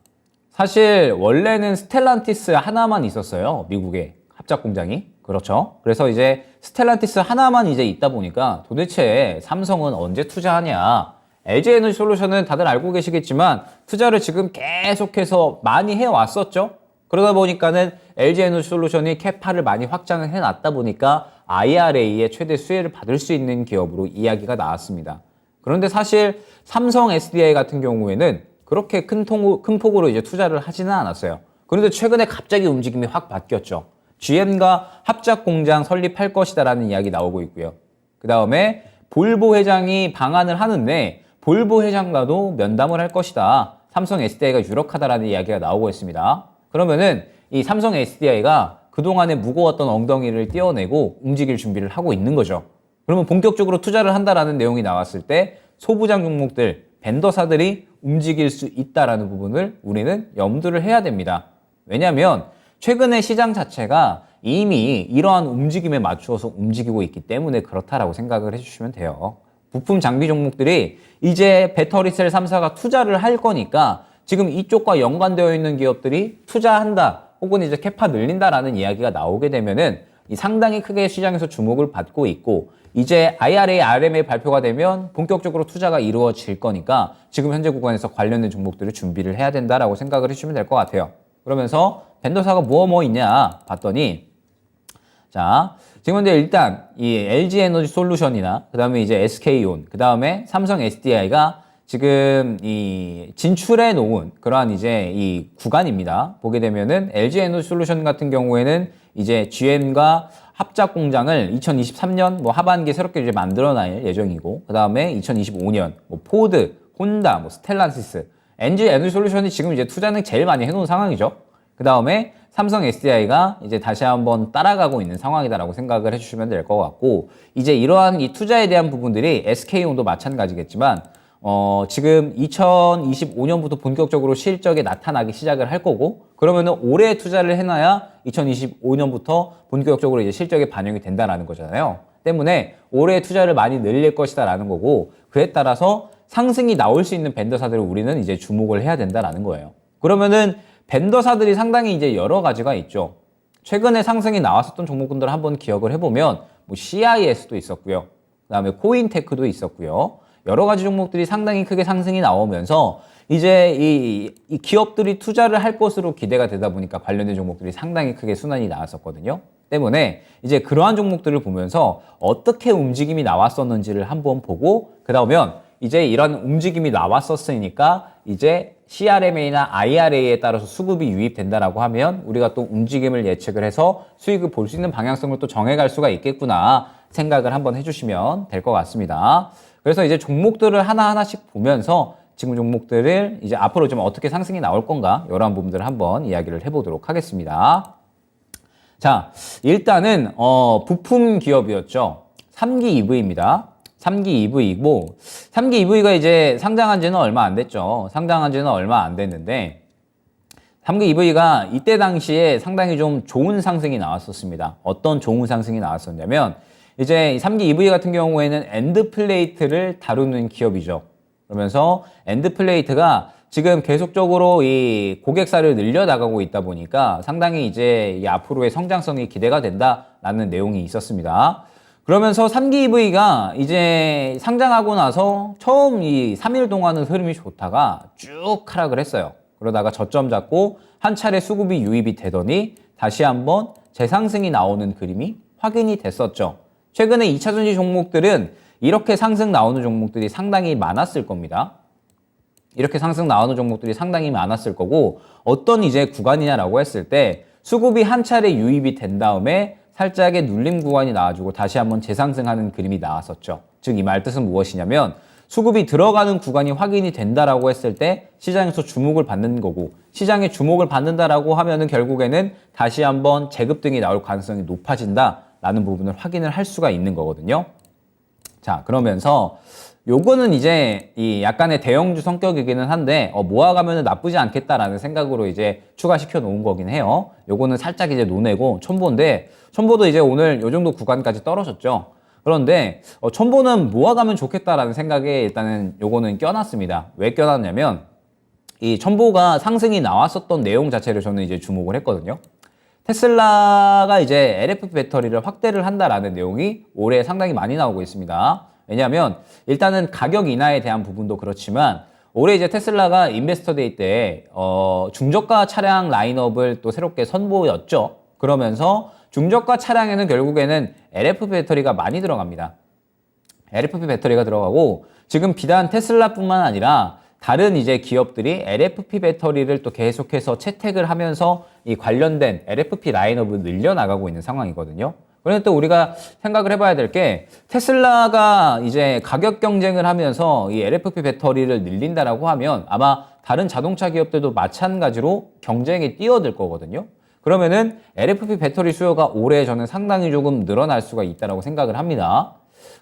사실 원래는 스텔란티스 하나만 있었어요. 미국에 합작 공장이. 그렇죠. 그래서 이제 스텔란티스 하나만 이제 있다 보니까 도대체 삼성은 언제 투자하냐. LG에너지솔루션은 다들 알고 계시겠지만 투자를 지금 계속해서 많이 해왔었죠. 그러다 보니까는 LG에너지솔루션이 캐파를 많이 확장을 해놨다 보니까 IRA의 최대 수혜를 받을 수 있는 기업으로 이야기가 나왔습니다. 그런데 사실 삼성 SDI 같은 경우에는 그렇게 큰 폭으로 이제 투자를 하지는 않았어요. 그런데 최근에 갑자기 움직임이 확 바뀌었죠. GM과 합작 공장 설립할 것이다라는 이야기 나오고 있고요. 그 다음에 볼보 회장이 방한을 하는데 볼보 회장과도 면담을 할 것이다. 삼성 SDI가 유력하다라는 이야기가 나오고 있습니다. 그러면은 이 삼성 SDI가 그동안에 무거웠던 엉덩이를 떼어내고 움직일 준비를 하고 있는 거죠. 그러면 본격적으로 투자를 한다라는 내용이 나왔을 때 소부장 종목들, 벤더사들이 움직일 수 있다라는 부분을 우리는 염두를 해야 됩니다. 왜냐하면 최근에 시장 자체가 이미 이러한 움직임에 맞추어서 움직이고 있기 때문에 그렇다라고 생각을 해주시면 돼요. 부품 장비 종목들이 이제 배터리셀 3사가 투자를 할 거니까 지금 이쪽과 연관되어 있는 기업들이 투자한다 혹은 이제 캐파 늘린다라는 이야기가 나오게 되면은 상당히 크게 시장에서 주목을 받고 있고, 이제 IRA, RMA 발표가 되면 본격적으로 투자가 이루어질 거니까 지금 현재 구간에서 관련된 종목들을 준비를 해야 된다라고 생각을 해주시면 될 것 같아요. 그러면서 벤더사가 뭐 있냐 봤더니, 자, 지금 현재 일단 이 LG 에너지 솔루션이나 그 다음에 이제 SK온, 그 다음에 삼성 SDI가 지금 이 진출해 놓은 그러한 이제 이 구간입니다. 보게 되면은 LG 에너지 솔루션 같은 경우에는 이제 GM과 합작 공장을 2023년 뭐 하반기에 새롭게 이제 만들어낼 예정이고, 그 다음에 2025년 뭐 포드, 혼다, 뭐 스텔란티스, LG 에너지 솔루션이 지금 이제 투자는 제일 많이 해놓은 상황이죠. 그 다음에 삼성 SDI가 이제 다시 한번 따라가고 있는 상황이다라고 생각을 해주시면 될 것 같고, 이제 이러한 이 투자에 대한 부분들이 SK온도 마찬가지겠지만 지금 2025년부터 본격적으로 실적에 나타나기 시작을 할 거고, 그러면은 올해 투자를 해놔야 2025년부터 본격적으로 이제 실적에 반영이 된다라는 거잖아요. 때문에 올해 투자를 많이 늘릴 것이다라는 거고, 그에 따라서 상승이 나올 수 있는 벤더사들을 우리는 이제 주목을 해야 된다라는 거예요. 그러면은 벤더사들이 상당히 이제 여러 가지가 있죠. 최근에 상승이 나왔었던 종목군들을 한번 기억을 해보면 뭐 CIS도 있었고요. 그 다음에 코인테크도 있었고요. 여러 가지 종목들이 상당히 크게 상승이 나오면서 이제 이 기업들이 투자를 할 것으로 기대가 되다 보니까 관련된 종목들이 상당히 크게 순환이 나왔었거든요. 때문에 이제 그러한 종목들을 보면서 어떻게 움직임이 나왔었는지를 한번 보고, 그러면 이제 이런 움직임이 나왔었으니까 이제 CRMA나 IRA에 따라서 수급이 유입된다라고 하면 우리가 또 움직임을 예측을 해서 수익을 볼 수 있는 방향성을 또 정해갈 수가 있겠구나 생각을 한번 해주시면 될 것 같습니다. 그래서 이제 종목들을 하나하나씩 보면서 지금 종목들을 이제 앞으로 좀 어떻게 상승이 나올 건가, 이러한 부분들을 한번 이야기를 해보도록 하겠습니다. 자, 일단은 부품 기업이었죠. 3기 EV입니다. 3기 EV이고, 3기 EV가 이제 상장한 지는 얼마 안 됐죠. 상장한 지는 얼마 안 됐는데 3기 EV가 이때 당시에 상당히 좀 좋은 상승이 나왔었습니다. 어떤 좋은 상승이 나왔었냐면, 이제 3기 EV 같은 경우에는 엔드플레이트를 다루는 기업이죠. 그러면서 엔드플레이트가 지금 계속적으로 이 고객사를 늘려나가고 있다 보니까 상당히 이제 이 앞으로의 성장성이 기대가 된다라는 내용이 있었습니다. 그러면서 3기 EV가 이제 상장하고 나서 처음 이 3일 동안은 흐름이 좋다가 쭉 하락을 했어요. 그러다가 저점 잡고 한 차례 수급이 유입이 되더니 다시 한번 재상승이 나오는 그림이 확인이 됐었죠. 최근에 2차전지 종목들은 이렇게 상승 나오는 종목들이 상당히 많았을 겁니다. 이렇게 상승 나오는 종목들이 상당히 많았을 거고, 어떤 이제 구간이냐라고 했을 때 수급이 한 차례 유입이 된 다음에 살짝의 눌림 구간이 나와주고 다시 한번 재상승하는 그림이 나왔었죠. 즉 이 말 뜻은 무엇이냐면 수급이 들어가는 구간이 확인이 된다라고 했을 때 시장에서 주목을 받는 거고, 시장에 주목을 받는다라고 하면은 결국에는 다시 한번 재급등이 나올 가능성이 높아진다라는 부분을 확인을 할 수가 있는 거거든요. 자, 그러면서 요거는 이제 이 약간의 대형주 성격이기는 한데 모아가면은 나쁘지 않겠다라는 생각으로 이제 추가시켜 놓은 거긴 해요. 요거는 살짝 이제 논외고 첨보인데, 첨보도 이제 오늘 요 정도 구간까지 떨어졌죠. 그런데 첨보는 모아가면 좋겠다라는 생각에 일단은 요거는 껴놨습니다. 왜 껴놨냐면 이 첨보가 상승이 나왔었던 내용 자체를 저는 이제 주목을 했거든요. 테슬라가 이제 LFP 배터리를 확대를 한다라는 내용이 올해 상당히 많이 나오고 있습니다. 왜냐하면 일단은 가격 인하에 대한 부분도 그렇지만 올해 이제 테슬라가 인베스터 데이 때 중저가 차량 라인업을 또 새롭게 선보였죠. 그러면서 중저가 차량에는 결국에는 LFP 배터리가 많이 들어갑니다. LFP 배터리가 들어가고 지금 비단 테슬라뿐만 아니라 다른 이제 기업들이 LFP 배터리를 또 계속해서 채택을 하면서 이 관련된 LFP 라인업을 늘려나가고 있는 상황이거든요. 그런데 또 우리가 생각을 해봐야 될 게 테슬라가 이제 가격 경쟁을 하면서 이 LFP 배터리를 늘린다라고 하면 아마 다른 자동차 기업들도 마찬가지로 경쟁에 뛰어들 거거든요. 그러면은 LFP 배터리 수요가 올해 저는 상당히 조금 늘어날 수가 있다라고 생각을 합니다.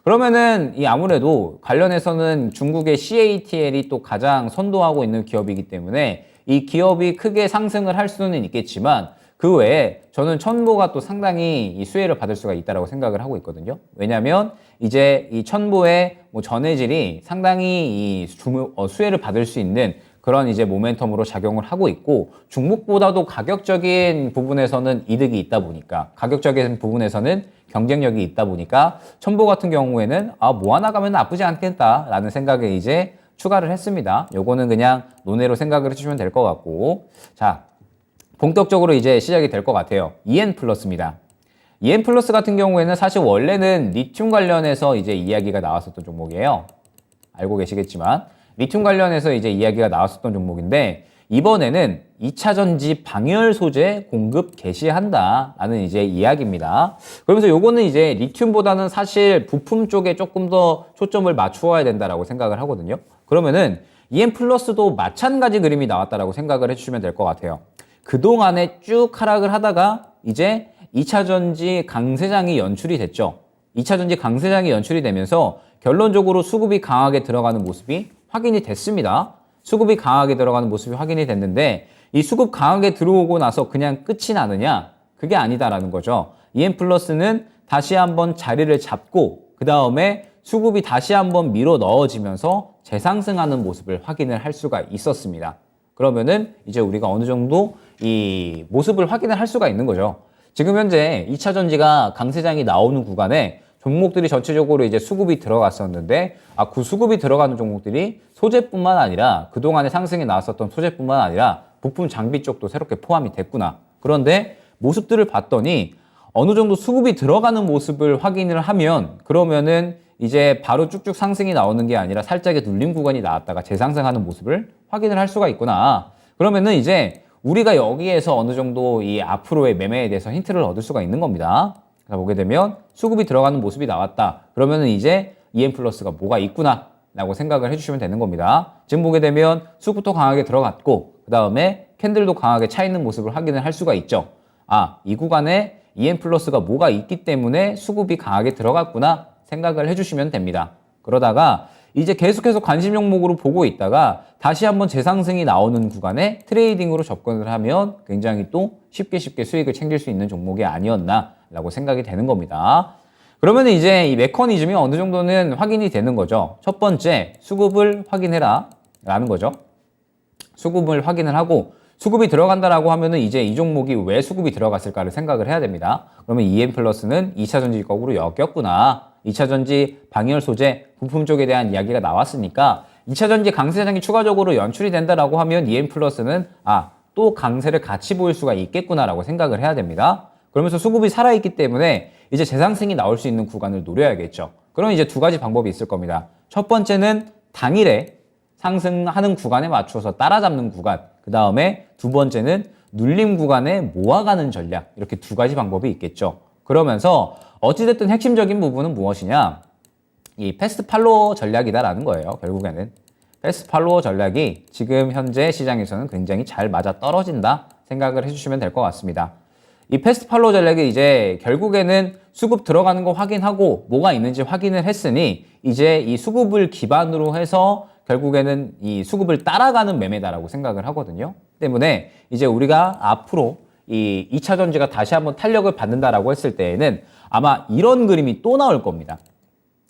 그러면은 이 아무래도 관련해서는 중국의 CATL이 또 가장 선도하고 있는 기업이기 때문에 이 기업이 크게 상승을 할 수는 있겠지만 그 외에 저는 첨보가 또 상당히 이 수혜를 받을 수가 있다라고 생각을 하고 있거든요. 왜냐하면 이제 이 첨보의 뭐 전해질이 상당히 이 수혜를 받을 수 있는 그런 이제 모멘텀으로 작용을 하고 있고, 중국보다도 가격적인 부분에서는 이득이 있다 보니까, 가격적인 부분에서는 경쟁력이 있다 보니까 첨보 같은 경우에는 모아나가면 나쁘지 않겠다라는 생각에 이제 추가를 했습니다. 요거는 그냥 논외로 생각을 해주시면 될 것 같고, 자, 본격적으로 이제 시작이 될 것 같아요. EN플러스입니다. EN플러스 같은 경우에는 사실 원래는 리튬 관련해서 이제 이야기가 나왔었던 종목이에요. 알고 계시겠지만 리튬 관련해서 이제 이야기가 나왔었던 종목인데, 이번에는 2차 전지 방열 소재 공급 개시한다라는 이제 이야기입니다. 그러면서 요거는 이제 리튬보다는 사실 부품 쪽에 조금 더 초점을 맞추어야 된다라고 생각을 하거든요. 그러면은 EN플러스도 마찬가지 그림이 나왔다라고 생각을 해주시면 될 것 같아요. 그동안에 쭉 하락을 하다가 이제 2차 전지 강세장이 연출이 됐죠. 2차 전지 강세장이 연출이 되면서 결론적으로 수급이 강하게 들어가는 모습이 확인이 됐습니다. 수급이 강하게 들어가는 모습이 확인이 됐는데 이 수급 강하게 들어오고 나서 그냥 끝이 나느냐? 그게 아니다라는 거죠. EN플러스는 다시 한번 자리를 잡고 그 다음에 수급이 다시 한번 밀어 넣어지면서 재상승하는 모습을 확인을 할 수가 있었습니다. 그러면은 이제 우리가 어느 정도 이 모습을 확인을 할 수가 있는 거죠. 지금 현재 2차 전지가 강세장이 나오는 구간에 종목들이 전체적으로 이제 수급이 들어갔었는데 그 수급이 들어가는 종목들이 소재뿐만 아니라 그동안에 상승이 나왔었던 소재뿐만 아니라 부품 장비 쪽도 새롭게 포함이 됐구나. 그런데 모습들을 봤더니 어느 정도 수급이 들어가는 모습을 확인을 하면 그러면은 이제 바로 쭉쭉 상승이 나오는 게 아니라 살짝의 눌림 구간이 나왔다가 재상승하는 모습을 확인을 할 수가 있구나. 그러면은 이제 우리가 여기에서 어느 정도 이 앞으로의 매매에 대해서 힌트를 얻을 수가 있는 겁니다. 자, 보게 되면 수급이 들어가는 모습이 나왔다. 그러면은 이제 EN플러스가 뭐가 있구나 라고 생각을 해주시면 되는 겁니다. 지금 보게 되면 수급도 강하게 들어갔고 그 다음에 캔들도 강하게 차 있는 모습을 확인을 할 수가 있죠. 이 구간에 EN플러스가 뭐가 있기 때문에 수급이 강하게 들어갔구나 생각을 해주시면 됩니다. 그러다가 이제 계속해서 관심 종목으로 보고 있다가 다시 한번 재상승이 나오는 구간에 트레이딩으로 접근을 하면 굉장히 또 쉽게 수익을 챙길 수 있는 종목이 아니었나라고 생각이 되는 겁니다. 그러면 이제 이 메커니즘이 어느 정도는 확인이 되는 거죠. 첫 번째, 수급을 확인해라 라는 거죠. 수급을 확인을 하고 수급이 들어간다라고 하면은 이제 이 종목이 왜 수급이 들어갔을까를 생각을 해야 됩니다. 그러면 EM 플러스는 2차 전지 거꾸로 엮였구나. 2차 전지 방열 소재 부품 쪽에 대한 이야기가 나왔으니까 2차 전지 강세장이 추가적으로 연출이 된다라고 하면 EM 플러스는 또 강세를 같이 보일 수가 있겠구나라고 생각을 해야 됩니다. 그러면서 수급이 살아있기 때문에 이제 재상승이 나올 수 있는 구간을 노려야겠죠. 그럼 이제 두 가지 방법이 있을 겁니다. 첫 번째는 당일에 상승하는 구간에 맞춰서 따라잡는 구간, 그 다음에 두 번째는 눌림 구간에 모아가는 전략, 이렇게 두 가지 방법이 있겠죠. 그러면서 어찌됐든 핵심적인 부분은 무엇이냐, 이 패스트 팔로워 전략이다라는 거예요. 결국에는 패스트 팔로워 전략이 지금 현재 시장에서는 굉장히 잘 맞아 떨어진다 생각을 해주시면 될 것 같습니다. 이 패스트 팔로워 전략이 이제 결국에는 수급 들어가는 거 확인하고 뭐가 있는지 확인을 했으니 이제 이 수급을 기반으로 해서 결국에는 이 수급을 따라가는 매매다라고 생각을 하거든요. 때문에 이제 우리가 앞으로 이 2차 전지가 다시 한번 탄력을 받는다라고 했을 때에는 아마 이런 그림이 또 나올 겁니다.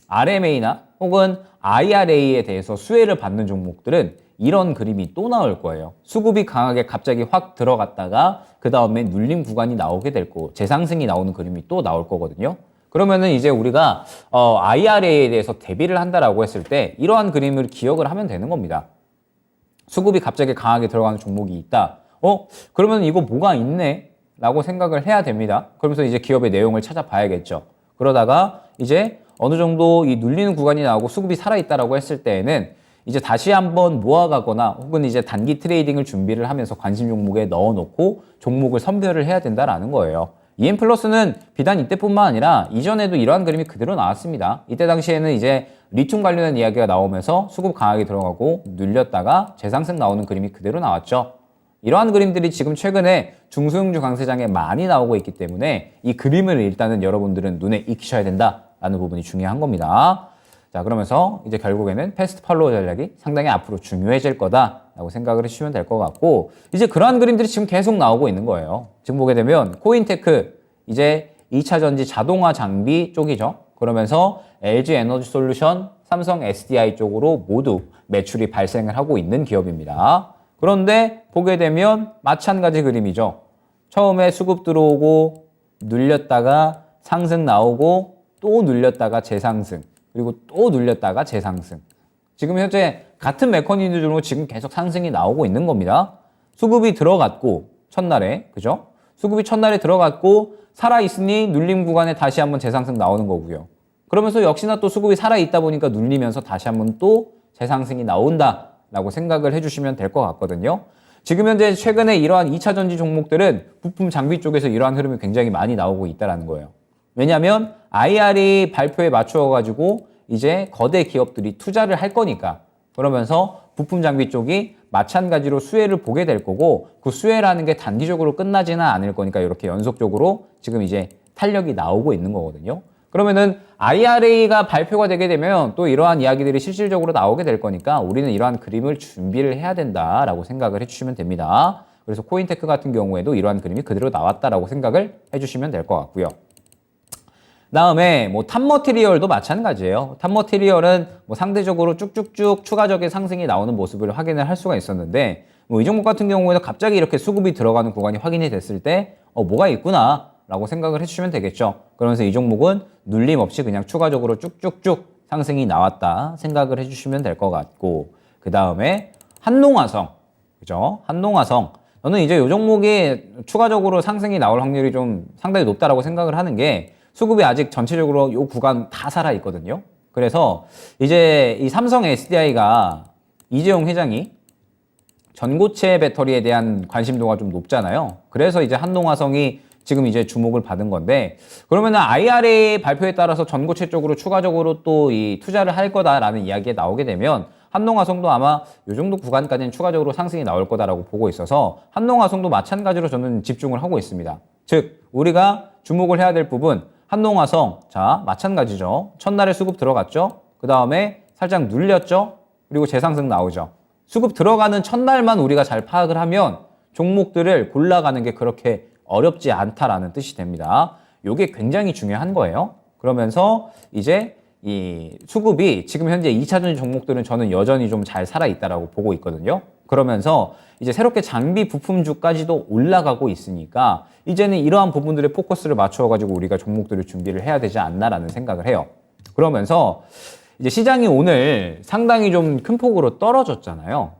RMA나 혹은 IRA에 대해서 수혜를 받는 종목들은 이런 그림이 또 나올 거예요. 수급이 강하게 갑자기 확 들어갔다가 그 다음에 눌림 구간이 나오게 될 거고 재상승이 나오는 그림이 또 나올 거거든요. 그러면은 이제 우리가 IRA에 대해서 대비를 한다라고 했을 때 이러한 그림을 기억을 하면 되는 겁니다. 수급이 갑자기 강하게 들어가는 종목이 있다. 그러면 이거 뭐가 있네? 라고 생각을 해야 됩니다. 그러면서 이제 기업의 내용을 찾아봐야겠죠. 그러다가 이제 어느 정도 이 눌리는 구간이 나오고 수급이 살아있다라고 했을 때에는 이제 다시 한번 모아가거나 혹은 이제 단기 트레이딩을 준비를 하면서 관심 종목에 넣어놓고 종목을 선별을 해야 된다라는 거예요. EM 플러스는 비단 이때뿐만 아니라 이전에도 이러한 그림이 그대로 나왔습니다. 이때 당시에는 이제 리튬 관련된 이야기가 나오면서 수급 강하게 들어가고 눌렸다가 재상승 나오는 그림이 그대로 나왔죠. 이러한 그림들이 지금 최근에 중소형주 강세장에 많이 나오고 있기 때문에 이 그림을 일단은 여러분들은 눈에 익히셔야 된다라는 부분이 중요한 겁니다. 자, 그러면서 이제 결국에는 패스트 팔로워 전략이 상당히 앞으로 중요해질 거다라고 생각을 해주시면 될 것 같고, 이제 그러한 그림들이 지금 계속 나오고 있는 거예요. 지금 보게 되면 코인테크 이제 2차 전지 자동화 장비 쪽이죠. 그러면서 LG 에너지 솔루션, 삼성 SDI 쪽으로 모두 매출이 발생을 하고 있는 기업입니다. 그런데 보게 되면 마찬가지 그림이죠. 처음에 수급 들어오고 눌렸다가 상승 나오고 또 눌렸다가 재상승, 그리고 또 눌렸다가 재상승. 지금 현재 같은 메커니즘으로 지금 계속 상승이 나오고 있는 겁니다. 수급이 들어갔고 첫날에, 그죠? 수급이 첫날에 들어갔고 살아있으니 눌림 구간에 다시 한번 재상승 나오는 거고요. 그러면서 역시나 또 수급이 살아있다 보니까 눌리면서 다시 한번 또 재상승이 나온다라고 생각을 해주시면 될 것 같거든요. 지금 현재 최근에 이러한 2차 전지 종목들은 부품 장비 쪽에서 이러한 흐름이 굉장히 많이 나오고 있다는 거예요. 왜냐하면 IRA 발표에 맞추어가지고 이제 거대 기업들이 투자를 할 거니까, 그러면서 부품 장비 쪽이 마찬가지로 수혜를 보게 될 거고, 그 수혜라는 게 단기적으로 끝나지는 않을 거니까 이렇게 연속적으로 지금 이제 탄력이 나오고 있는 거거든요. 그러면은 IRA가 발표가 되게 되면 또 이러한 이야기들이 실질적으로 나오게 될 거니까 우리는 이러한 그림을 준비를 해야 된다라고 생각을 해주시면 됩니다. 그래서 코인테크 같은 경우에도 이러한 그림이 그대로 나왔다라고 생각을 해주시면 될 것 같고요. 다음에 뭐 탑머티리얼도 마찬가지예요. 탑머티리얼은 뭐 상대적으로 쭉쭉쭉 추가적인 상승이 나오는 모습을 확인을 할 수가 있었는데, 뭐 이 종목 같은 경우에는 갑자기 이렇게 수급이 들어가는 구간이 확인이 됐을 때 뭐가 있구나 라고 생각을 해주시면 되겠죠. 그러면서 이 종목은 눌림 없이 그냥 추가적으로 쭉쭉쭉 상승이 나왔다 생각을 해주시면 될 것 같고, 그 다음에 한농화성, 그죠? 한농화성, 저는 이제 이 종목이 추가적으로 상승이 나올 확률이 좀 상당히 높다라고 생각을 하는 게, 수급이 아직 전체적으로 이 구간 다 살아있거든요. 그래서 이제 이 삼성 SDI가 이재용 회장이 전고체 배터리에 대한 관심도가 좀 높잖아요. 그래서 이제 한농화성이 지금 이제 주목을 받은 건데, 그러면은 IRA 발표에 따라서 전고체 쪽으로 추가적으로 또 이 투자를 할 거다라는 이야기가 나오게 되면 한농화성도 아마 이 정도 구간까지는 추가적으로 상승이 나올 거다라고 보고 있어서 한농화성도 마찬가지로 저는 집중을 하고 있습니다. 즉, 우리가 주목을 해야 될 부분, 한농화성, 자, 마찬가지죠. 첫날에 수급 들어갔죠. 그 다음에 살짝 눌렸죠. 그리고 재상승 나오죠. 수급 들어가는 첫날만 우리가 잘 파악을 하면 종목들을 골라가는 게 그렇게 어렵지 않다라는 뜻이 됩니다. 이게 굉장히 중요한 거예요. 그러면서 이제 이 수급이 지금 현재 2차전지 종목들은 저는 여전히 좀 잘 살아있다라고 보고 있거든요. 그러면서 이제 새롭게 장비 부품주까지도 올라가고 있으니까 이제는 이러한 부분들의 포커스를 맞추어가지고 우리가 종목들을 준비를 해야 되지 않나라는 생각을 해요. 그러면서 이제 시장이 오늘 상당히 좀 큰 폭으로 떨어졌잖아요.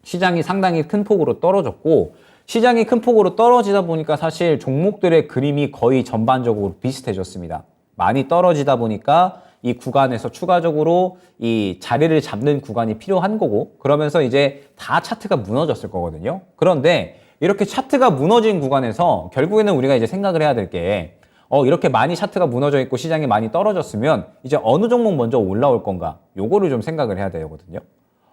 시장이 상당히 큰 폭으로 떨어졌고, 시장이 큰 폭으로 떨어지다 보니까 사실 종목들의 그림이 거의 전반적으로 비슷해졌습니다. 많이 떨어지다 보니까 이 구간에서 추가적으로 이 자리를 잡는 구간이 필요한 거고, 그러면서 이제 다 차트가 무너졌을 거거든요. 그런데 이렇게 차트가 무너진 구간에서 결국에는 우리가 이제 생각을 해야 될 게, 이렇게 많이 차트가 무너져 있고 시장이 많이 떨어졌으면 이제 어느 종목 먼저 올라올 건가? 요거를 좀 생각을 해야 되거든요.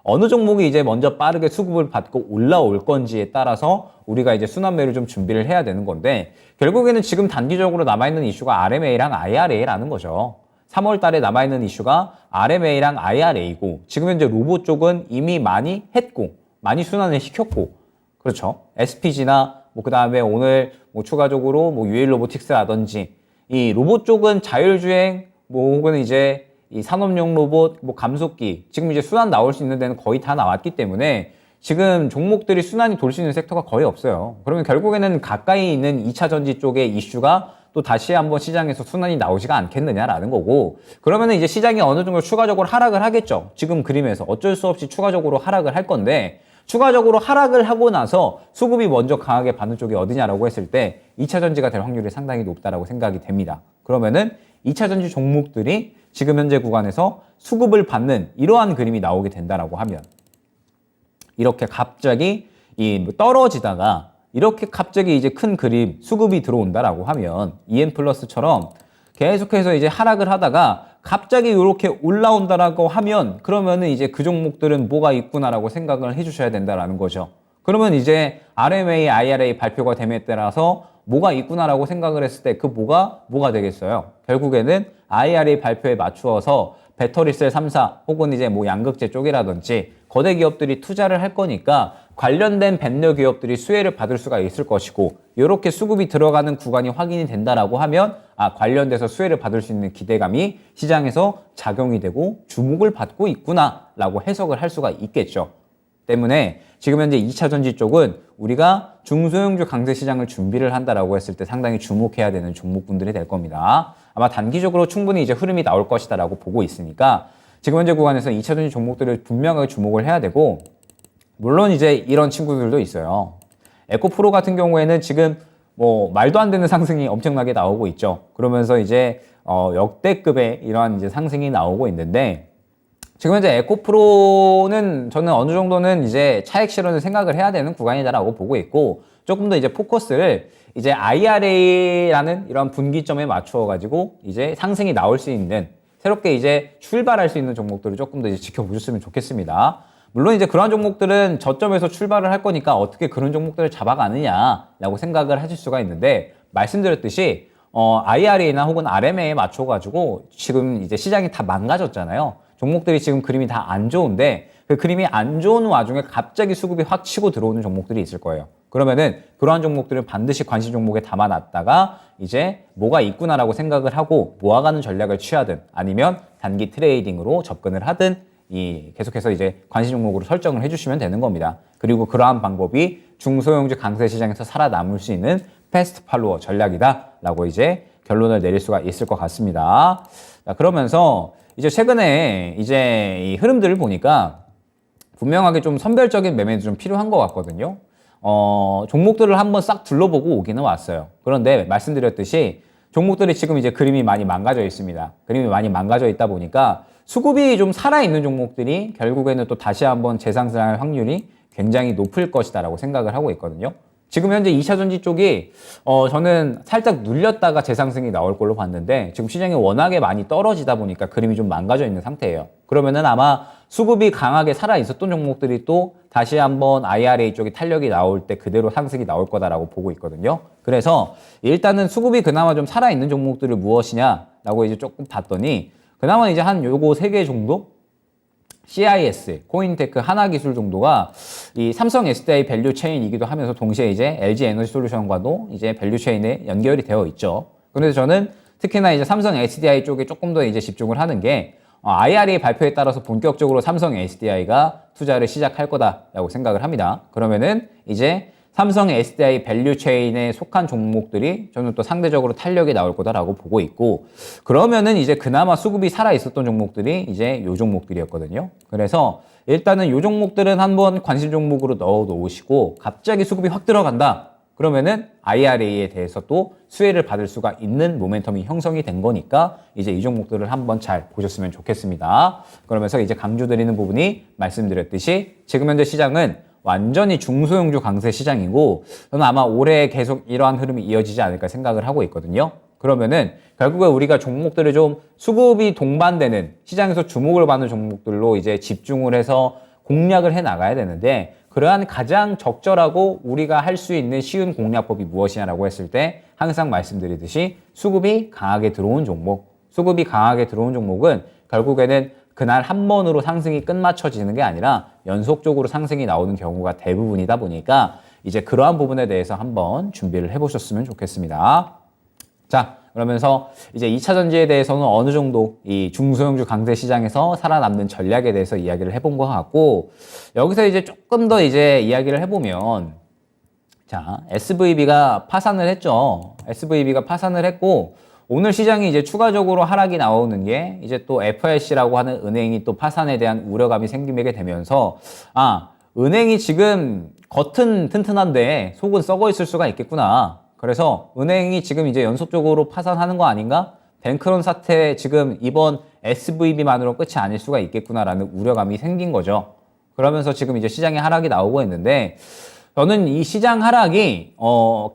어느 종목이 이제 먼저 빠르게 수급을 받고 올라올 건지에 따라서 우리가 이제 순환매를 좀 준비를 해야 되는 건데, 결국에는 지금 단기적으로 남아있는 이슈가 RMA랑 IRA라는 거죠. 3월 달에 남아있는 이슈가 RMA랑 IRA고, 지금 현재 로봇 쪽은 이미 많이 했고, 많이 순환을 시켰고, 그렇죠. SPG나 그 다음에 오늘 추가적으로 UL 로보틱스라든지, 이 로봇 쪽은 자율주행, 혹은 이제 이 산업용 로봇, 감속기, 지금 이제 순환 나올 수 있는 데는 거의 다 나왔기 때문에 지금 종목들이 순환이 돌 수 있는 섹터가 거의 없어요. 그러면 결국에는 가까이 있는 2차 전지 쪽의 이슈가 또 다시 한번 시장에서 순환이 나오지가 않겠느냐라는 거고, 그러면은 이제 시장이 어느 정도 추가적으로 하락을 하겠죠. 지금 그림에서 어쩔 수 없이 추가적으로 하락을 할 건데, 추가적으로 하락을 하고 나서 수급이 먼저 강하게 받는 쪽이 어디냐라고 했을 때 2차 전지가 될 확률이 상당히 높다라고 생각이 됩니다. 그러면은 2차 전지 종목들이 지금 현재 구간에서 수급을 받는 이러한 그림이 나오게 된다라고 하면, 이렇게 갑자기 떨어지다가 이렇게 갑자기 이제 큰 그림 수급이 들어온다라고 하면 EM 플러스처럼 계속해서 이제 하락을 하다가 갑자기 이렇게 올라온다라고 하면, 그러면은 이제 그 종목들은 뭐가 있구나라고 생각을 해주셔야 된다라는 거죠. 그러면 이제 RMA, IRA 발표가 됨에 따라서 뭐가 있구나라고 생각을 했을 때 그 뭐가 되겠어요? 결국에는 IRA 발표에 맞추어서 배터리셀 3사 혹은 이제 양극재 쪽이라든지 거대 기업들이 투자를 할 거니까 관련된 벤더 기업들이 수혜를 받을 수가 있을 것이고, 이렇게 수급이 들어가는 구간이 확인이 된다라고 하면 관련돼서 수혜를 받을 수 있는 기대감이 시장에서 작용이 되고 주목을 받고 있구나라고 해석을 할 수가 있겠죠. 때문에 지금 현재 2차 전지 쪽은 우리가 중소형주 강세 시장을 준비를 한다라고 했을 때 상당히 주목해야 되는 종목군들이 될 겁니다. 아마 단기적으로 충분히 이제 흐름이 나올 것이다라고 보고 있으니까 지금 현재 구간에서 2차 전지 종목들을 분명하게 주목을 해야 되고, 물론 이제 이런 친구들도 있어요. 에코프로 같은 경우에는 지금 말도 안 되는 상승이 엄청나게 나오고 있죠. 그러면서 이제 역대급의 이러한 이제 상승이 나오고 있는데, 지금 현재 에코프로는 저는 어느 정도는 이제 차익 실현을 생각을 해야 되는 구간이다라고 보고 있고, 조금 더 이제 포커스를 이제 IRA라는 이런 분기점에 맞추어 가지고 이제 상승이 나올 수 있는, 새롭게 이제 출발할 수 있는 종목들을 조금 더 이제 지켜보셨으면 좋겠습니다. 물론 이제 그러한 종목들은 저점에서 출발을 할 거니까 어떻게 그런 종목들을 잡아가느냐라고 생각을 하실 수가 있는데, 말씀드렸듯이 IRA나 혹은 RMA에 맞춰가지고 지금 이제 시장이 다 망가졌잖아요. 종목들이 지금 그림이 다 안 좋은데, 그 그림이 안 좋은 와중에 갑자기 수급이 확 치고 들어오는 종목들이 있을 거예요. 그러면은 그러한 종목들은 반드시 관심 종목에 담아놨다가 이제 뭐가 있구나라고 생각을 하고 모아가는 전략을 취하든, 아니면 단기 트레이딩으로 접근을 하든 계속해서 이제 관심 종목으로 설정을 해주시면 되는 겁니다. 그리고 그러한 방법이 중소형주 강세 시장에서 살아남을 수 있는 패스트 팔로워 전략이다라고 이제 결론을 내릴 수가 있을 것 같습니다. 자, 그러면서 이제 최근에 이제 이 흐름들을 보니까 분명하게 좀 선별적인 매매도 좀 필요한 것 같거든요. 종목들을 한번 싹 둘러보고 오기는 왔어요. 그런데 말씀드렸듯이 종목들이 지금 이제 그림이 많이 망가져 있습니다. 그림이 많이 망가져 있다 보니까 수급이 좀 살아있는 종목들이 결국에는 또 다시 한번 재상승할 확률이 굉장히 높을 것이다라고 생각을 하고 있거든요. 지금 현재 2차 전지 쪽이 저는 살짝 눌렸다가 재상승이 나올 걸로 봤는데, 지금 시장이 워낙에 많이 떨어지다 보니까 그림이 좀 망가져 있는 상태예요. 그러면은 아마 수급이 강하게 살아 있었던 종목들이 또 다시 한번 IRA 쪽이 탄력이 나올 때 그대로 상승이 나올 거다라고 보고 있거든요. 그래서 일단은 수급이 그나마 좀 살아 있는 종목들을 무엇이냐라고 이제 조금 봤더니, 그나마 이제 한 요거 3개 정도? CIS, 코인테크, 하나기술 정도가 이 삼성 SDI 밸류 체인이기도 하면서 동시에 이제 LG 에너지 솔루션과도 이제 밸류 체인에 연결이 되어 있죠. 그래서 저는 특히나 이제 삼성 SDI 쪽에 조금 더 이제 집중을 하는 게 IRA 발표에 따라서 본격적으로 삼성 SDI가 투자를 시작할 거다라고 생각을 합니다. 그러면은 이제 삼성 SDI 밸류 체인에 속한 종목들이 저는 또 상대적으로 탄력이 나올 거다라고 보고 있고, 그러면은 이제 그나마 수급이 살아 있었던 종목들이 이제 요 종목들이었거든요. 그래서 일단은 요 종목들은 한번 관심 종목으로 넣어 놓으시고, 갑자기 수급이 확 들어간다. 그러면은 IRA에 대해서 또 수혜를 받을 수가 있는 모멘텀이 형성이 된 거니까 이제 이 종목들을 한번 잘 보셨으면 좋겠습니다. 그러면서 이제 강조드리는 부분이 말씀드렸듯이 지금 현재 시장은 완전히 중소형주 강세 시장이고, 저는 아마 올해 계속 이러한 흐름이 이어지지 않을까 생각을 하고 있거든요. 그러면은 결국에 우리가 종목들을 좀 수급이 동반되는, 시장에서 주목을 받는 종목들로 이제 집중을 해서 공략을 해 나가야 되는데, 그러한 가장 적절하고 우리가 할 수 있는 쉬운 공략법이 무엇이냐라고 했을 때 항상 말씀드리듯이 수급이 강하게 들어온 종목, 수급이 강하게 들어온 종목은 결국에는 그날 한 번으로 상승이 끝마쳐지는 게 아니라 연속적으로 상승이 나오는 경우가 대부분이다 보니까 이제 그러한 부분에 대해서 한번 준비를 해보셨으면 좋겠습니다. 자, 그러면서 이제 2차 전지에 대해서는 어느 정도 이 중소형주 강세 시장에서 살아남는 전략에 대해서 이야기를 해본 것 같고, 여기서 이제 조금 더 이제 이야기를 해보면, 자, SVB가 파산을 했죠. SVB가 파산을 했고, 오늘 시장이 이제 추가적으로 하락이 나오는 게 이제 또 FRC라고 하는 은행이 또 파산에 대한 우려감이 생기게 되면서, 은행이 지금 겉은 튼튼한데 속은 썩어 있을 수가 있겠구나. 그래서 은행이 지금 이제 연속적으로 파산하는 거 아닌가? 뱅크런 사태 지금 이번 SVB만으로 끝이 아닐 수가 있겠구나라는 우려감이 생긴 거죠. 그러면서 지금 이제 시장의 하락이 나오고 있는데, 저는 이 시장 하락이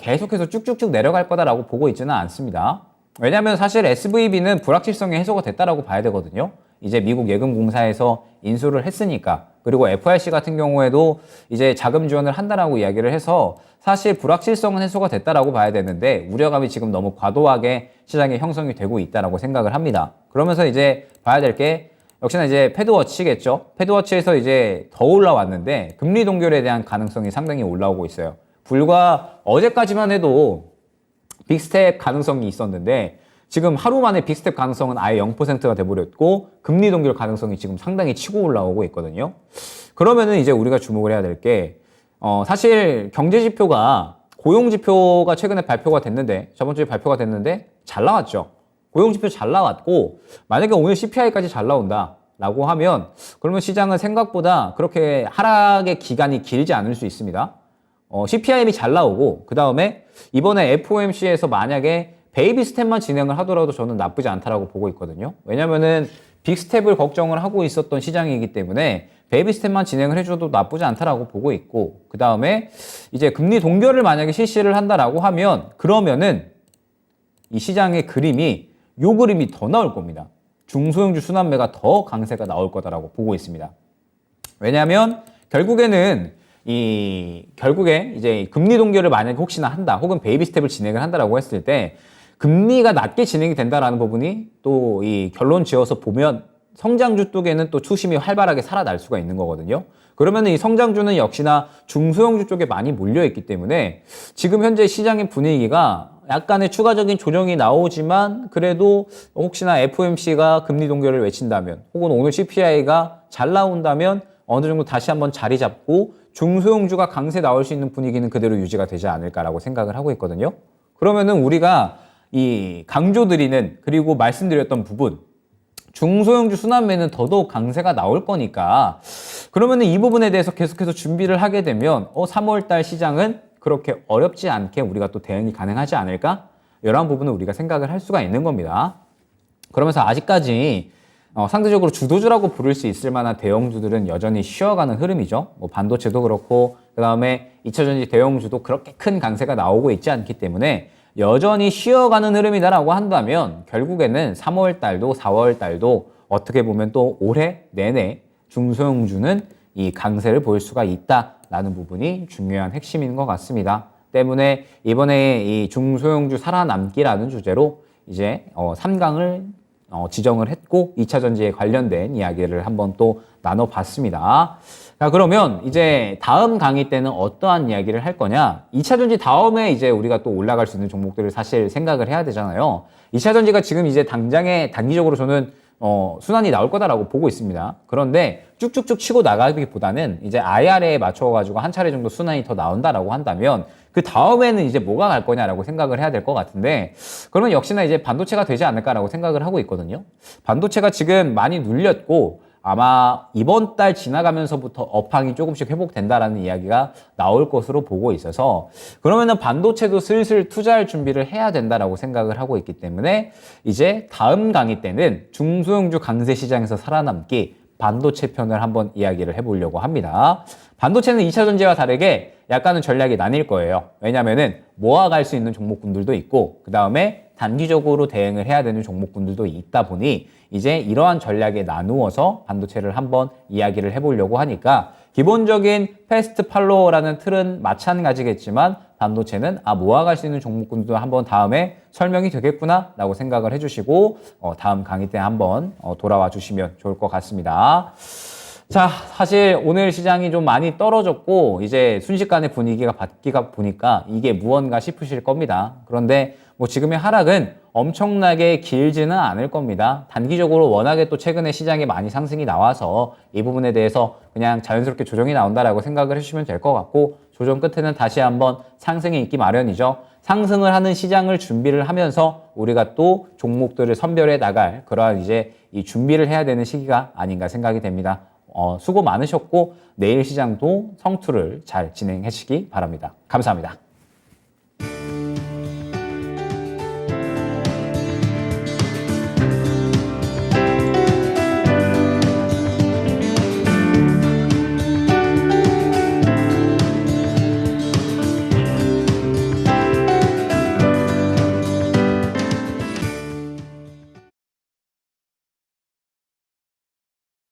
계속해서 쭉쭉쭉 내려갈 거다라고 보고 있지는 않습니다. 왜냐하면 사실 SVB는 불확실성이 해소가 됐다라고 봐야 되거든요. 이제 미국 예금공사에서 인수를 했으니까. 그리고 FRC 같은 경우에도 이제 자금 지원을 한다라고 이야기를 해서 사실 불확실성은 해소가 됐다라고 봐야 되는데, 우려감이 지금 너무 과도하게 시장에 형성이 되고 있다라고 생각을 합니다. 그러면서 이제 봐야 될 게 역시나 이제 패드워치겠죠. 패드워치에서 이제 더 올라왔는데 금리 동결에 대한 가능성이 상당히 올라오고 있어요. 불과 어제까지만 해도 빅스텝 가능성이 있었는데 지금 하루 만에 빅스텝 가능성은 아예 0%가 돼버렸고, 금리 동결 가능성이 지금 상당히 치고 올라오고 있거든요. 그러면은 이제 우리가 주목을 해야 될 게, 사실 경제지표가, 고용지표가 최근에 발표가 됐는데, 저번 주에 발표가 됐는데 잘 나왔죠. 고용지표 잘 나왔고, 만약에 오늘 CPI까지 잘 나온다 라고 하면, 그러면 시장은 생각보다 그렇게 하락의 기간이 길지 않을 수 있습니다. CPI이 잘 나오고, 그 다음에 이번에 FOMC에서 만약에 베이비 스텝만 진행을 하더라도 저는 나쁘지 않다라고 보고 있거든요. 왜냐면은 빅스텝을 걱정을 하고 있었던 시장이기 때문에 베이비 스텝만 진행을 해줘도 나쁘지 않다라고 보고 있고, 그 다음에 이제 금리 동결을 만약에 실시를 한다라고 하면, 그러면은 이 시장의 그림이, 요 그림이 더 나올 겁니다. 중소형주 순환매가 더 강세가 나올 거다라고 보고 있습니다. 왜냐하면 결국에는 결국에 이제 금리 동결을 만약에 혹시나 한다, 혹은 베이비 스텝을 진행을 한다라고 했을 때 금리가 낮게 진행이 된다라는 부분이 또 이 결론 지어서 보면 성장주 쪽에는 또 투심이 활발하게 살아날 수가 있는 거거든요. 그러면 이 성장주는 역시나 중소형주 쪽에 많이 몰려있기 때문에 지금 현재 시장의 분위기가 약간의 추가적인 조정이 나오지만, 그래도 혹시나 FOMC가 금리 동결을 외친다면, 혹은 오늘 CPI가 잘 나온다면 어느 정도 다시 한번 자리 잡고 중소형주가 강세 나올 수 있는 분위기는 그대로 유지가 되지 않을까라고 생각을 하고 있거든요. 그러면은 우리가 이 강조드리는, 그리고 말씀드렸던 부분, 중소형주 순환매는 더더욱 강세가 나올 거니까, 그러면은 이 부분에 대해서 계속해서 준비를 하게 되면 3월달 시장은 그렇게 어렵지 않게 우리가 또 대응이 가능하지 않을까? 이런 부분을 우리가 생각을 할 수가 있는 겁니다. 그러면서 아직까지 상대적으로 주도주라고 부를 수 있을 만한 대형주들은 여전히 쉬어가는 흐름이죠. 뭐 반도체도 그렇고, 그 다음에 2차전지 대형주도 그렇게 큰 강세가 나오고 있지 않기 때문에 여전히 쉬어가는 흐름이다라고 한다면, 결국에는 3월달도 4월달도 어떻게 보면 또 올해 내내 중소형주는 이 강세를 보일 수가 있다라는 부분이 중요한 핵심인 것 같습니다. 때문에 이번에 이 중소형주 살아남기라는 주제로 이제 3강을 지정을 했고 2차 전지에 관련된 이야기를 한번 또 나눠봤습니다. 자, 그러면 이제 다음 강의 때는 어떠한 이야기를 할 거냐? 2차 전지 다음에 이제 우리가 또 올라갈 수 있는 종목들을 사실 생각을 해야 되잖아요. 2차 전지가 지금 이제 당장에 단기적으로 저는 순환이 나올 거다라고 보고 있습니다. 그런데 쭉쭉쭉 치고 나가기보다는 이제 IR에 맞춰가지고 한 차례 정도 순환이 더 나온다라고 한다면 그 다음에는 이제 뭐가 갈 거냐라고 생각을 해야 될 것 같은데, 그러면 역시나 이제 반도체가 되지 않을까라고 생각을 하고 있거든요. 반도체가 지금 많이 눌렸고 아마 이번 달 지나가면서부터 업황이 조금씩 회복된다라는 이야기가 나올 것으로 보고 있어서, 그러면은 반도체도 슬슬 투자할 준비를 해야 된다라고 생각을 하고 있기 때문에 이제 다음 강의 때는 중소형주 강세 시장에서 살아남기 반도체 편을 한번 이야기를 해보려고 합니다. 반도체는 2차 전지와 다르게 약간은 전략이 나뉠 거예요. 왜냐면은 모아갈 수 있는 종목군들도 있고 그 다음에 단기적으로 대응을 해야 되는 종목군들도 있다 보니 이제 이러한 전략에 나누어서 반도체를 한번 이야기를 해보려고 하니까, 기본적인 패스트 팔로워라는 틀은 마찬가지겠지만 반도체는 모아갈 수 있는 종목군도 한번 다음에 설명이 되겠구나 라고 생각을 해주시고 다음 강의 때 한번 돌아와 주시면 좋을 것 같습니다. 자, 사실 오늘 시장이 좀 많이 떨어졌고 이제 순식간에 분위기가 바뀌다 보니까 이게 무언가 싶으실 겁니다. 그런데 뭐 지금의 하락은 엄청나게 길지는 않을 겁니다. 단기적으로 워낙에 또 최근에 시장에 많이 상승이 나와서 이 부분에 대해서 그냥 자연스럽게 조정이 나온다라고 생각을 해주시면 될 것 같고, 조정 끝에는 다시 한번 상승이 있기 마련이죠. 상승을 하는 시장을 준비를 하면서 우리가 또 종목들을 선별해 나갈 그러한 이제 이 준비를 해야 되는 시기가 아닌가 생각이 됩니다. 수고 많으셨고 내일 시장도 성투를 잘 진행하시기 바랍니다. 감사합니다.